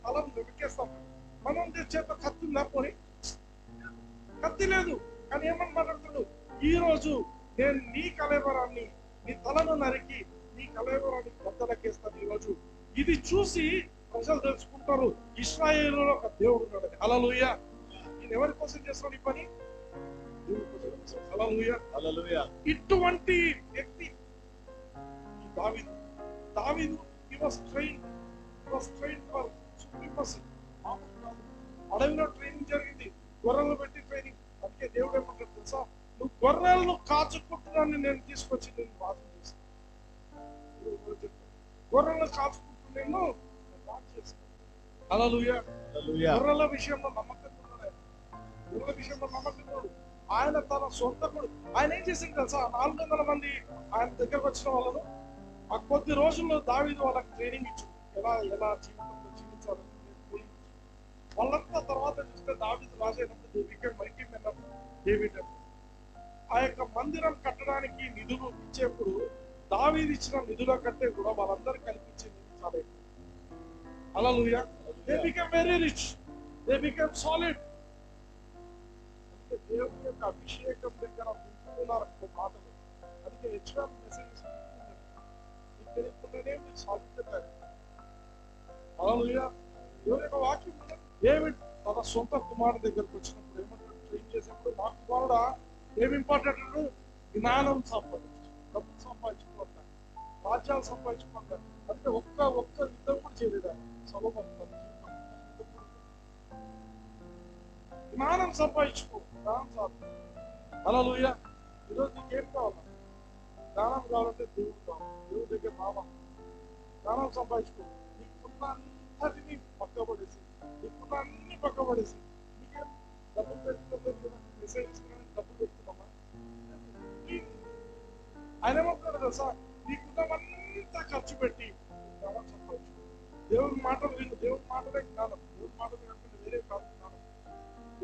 తలను వెనకేస్తాను. మనం చేత కత్తి లేకపోయి, కత్తి లేదు కానీ ఏమని మాట్లాడుతాడు, ఈ రోజు నేను నీ కళేబరాన్ని, నీ తలను నరికి నీ కళేబరాన్ని బద్దలకేస్తాను. ఈ రోజు ఇది చూసి ప్రజలు తెలుసుకుంటారు ఇశ్రాయేలులో ఒక దేవుడు ఉన్నాడని. హల్లెలూయా. ఈయన ఎవరి కోసం చేస్తున్నాడు ఈ పని? దేవుడి కోసం చేస్తున్నాడు. హల్లెలూయా. హల్లెలూయా. ఇటువంటి వ్యక్తి దావీదు. దావీదు he was trained for supremacy. అడవిలో ట్రైనింగ్ జరిగింది, గొర్రెలు పెట్టి ట్రైనింగ్. అందుకే దేవుడు ఏమంటాడు తెలుసా, నువ్వు గొర్రెలను కాచుకుంటున్నాను నేను తీసుకొచ్చి నేను బాధ చేస్తాను. గొర్రెలను కాచుకుంటూ నేను బాధ చేస్తాను. హల్లెలూయా. గొర్రెల విషయంలో నమ్మకం ఉన్నాడు. గొర్రెల విషయంలో నమ్మకం ఉన్నాడు. ఆయన తన సొంత కూడా ఆయన ఏం చేసింది తెలుసా, 400 మంది ఆయన దగ్గరకు వచ్చిన వాళ్ళను ఆ కొద్ది రోజుల్లో దావీదు వాళ్ళకి ట్రైనింగ్ ఇచ్చు, ఎలా ఎలా జీవితంలో జీవించాలని ట్రైనింగ్ ఇచ్చు. వాళ్ళంతా తర్వాత చూస్తే దావీదు రాజైనప్పుడు డేవిడ్ ఆ యొక్క మందిరం కట్టడానికి నిధులు ఇచ్చేప్పుడు దావీదు ఇచ్చిన నిధుల కంటే కూడా వాళ్ళందరూ కల్పించే నిధులు చాలా ఎక్కువ. హల్లెలూయా. They became very rich. They became solid. అంటే దేవుని యొక్క అభిషేకం దగ్గర ఉంటున్నారు మాటలు. అందుకే హెచ్ఆర్ మెసేజ్ సాధించారు. హల్లెలూయా. దేవుని యొక్క వాక్యం డేవిడ్ తన సొంత కుమారుడు దగ్గరకు వచ్చినప్పుడు ఏమంటాడు, ట్రైన్ చేసినప్పుడు, నా కుమారుడా ఏమి ఇంపార్టెంట్ అంటే జ్ఞానం సంపాదించు, డబ్బు సంపాదించుకుంటాను, రాజ్యాలు సంపాదించుకుంటాను. అంటే ఒక్క యుద్ధం కూడా చేయలేదు సొలొమోను తన జీవితంలో. జ్ఞానం సంపాదించుకో, జ్ఞానం సాధన. హల్లెలూయా. ఈరోజు నీకేం కావాలి? జ్ఞానం కావాలంటే దేవుడు కావాలి, దేవుడి దగ్గర రావాలి. జ్ఞానం సంపాదించుకో. నీకున్న అంతటిని పక్కబడేసి, నీకున్న అన్ని పక్కబడేసి, నీకేం డబ్బులు పెట్టుకోలేదు, మెసేజ్ ఇస్తున్నాను డబ్బులు పెట్టుకున్నామా? ఆయన ఏమంటాడు తెలుసా, నీకున్నవంతా ఖర్చు పెట్టి జ్ఞానం సంపాదించుకో. దేవుని మాటలు విను, దేవుని మాటలే జ్ఞానం. దేవుని మాటలు కాకుండా వేరే కాదు జ్ఞానం.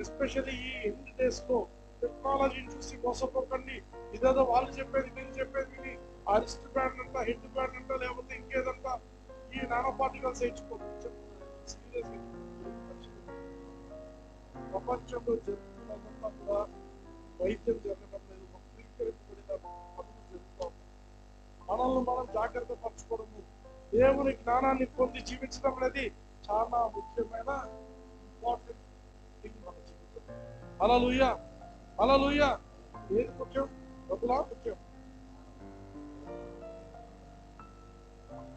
ఎస్పెషల్లీ ఈ ఎండ్ డేస్ లో టెక్నాలజీని చూసి మోసపోకండి. ఇదేదో వాళ్ళు చెప్పేది వీళ్ళు చెప్పేది విని ఆ రిస్ట్ బ్యాండ్ అంతా, హెడ్ బ్యాండ్ అంతా, లేకపోతే ఇంకేదంతా ఈ నానో పార్టికల్స్ వేయించుకోండి. సీరియస్ ప్రపంచంలో జరుగుతున్నదంతా కూడా వైద్యం జరగడం లేదు, వక్రీకరించబడిన పనులు జరుగుతూ ఉన్నాయి. మనల్ని మనం జాగ్రత్త పరచుకోవడము, దేవుని జ్ఞానాన్ని పొంది జీవించడం అనేది చాలా ముఖ్యమైన ఇంపార్టెంట్ థింగ్ మన జీవితం. హల్లెలూయా. హల్లెలూయా. ఏది ముఖ్యం? డబ్బులా ముఖ్యం?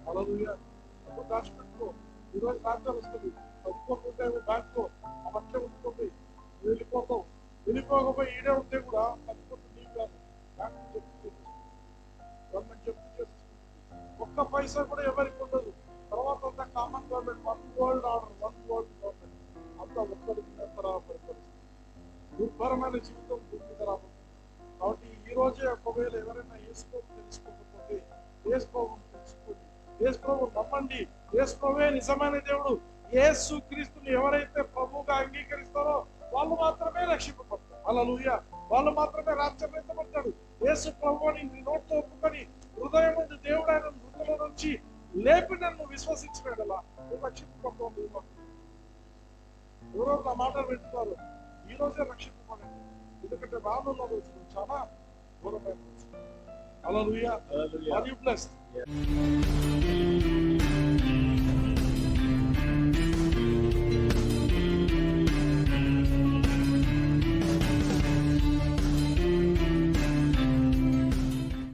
హల్లెలూయా. డబ్బు దాచిపెట్టుకో. ఈరోజు రాజ్యాలు వస్తుంది, 10 కోట్లు ఉంటాయి బ్యాంకులో, అవట్లే ఉంటుంది, వెళ్ళిపోతావు. వెళ్ళిపోకపోయి ఈడే ఉంటే కూడా 10 కోట్లు నీకు కాదు, బ్యాంకు జప్తు చేసేస్తుంది, గవర్నమెంట్ జప్తు చేసేస్తుంది. ఒక్క పైసా కూడా ఎవరికి ఉండదు. తర్వాత అంతా common government, 1 world order, 1 world government, అంతా ఒక్కరికి పడిపోతుంది. దుర్భరమైన జీవితం భూమి మీద రాబోతుంది. కాబట్టి ఈ రోజే ఒకవేళ ఎవరైనా వేసుకోమని తెలుసుకోకపోతే వేసుకోమని తెలుసుకొని యేసు ప్రభు నమ్మండి. యేసు ప్రభువే నిజమైన దేవుడు. యేసు క్రీస్తుని ఎవరైతే ప్రభువుగా అంగీకరిస్తారో వాళ్ళు మాత్రమే రక్షింపబడతారు. హల్లెలూయా. వాళ్ళు మాత్రమే రాజ్యపెట్టబడతాడు. యేసు ప్రభువుని నీ నోటితో ఒప్పుకొని హృదయం నుండి దేవుడు ఆయన మృతుల నుంచి లేపి నన్ను విశ్వసించినలా నువ్వు రక్షింపబడతావు. ఎవరో నా మాటలు వింటున్నారు, ఈ రోజే రక్షింపబడండి. ఎందుకంటే రానున్న రోజులు చాలా ఘోరమైన రోజులు. హల్లెలూయా. Are you blessed?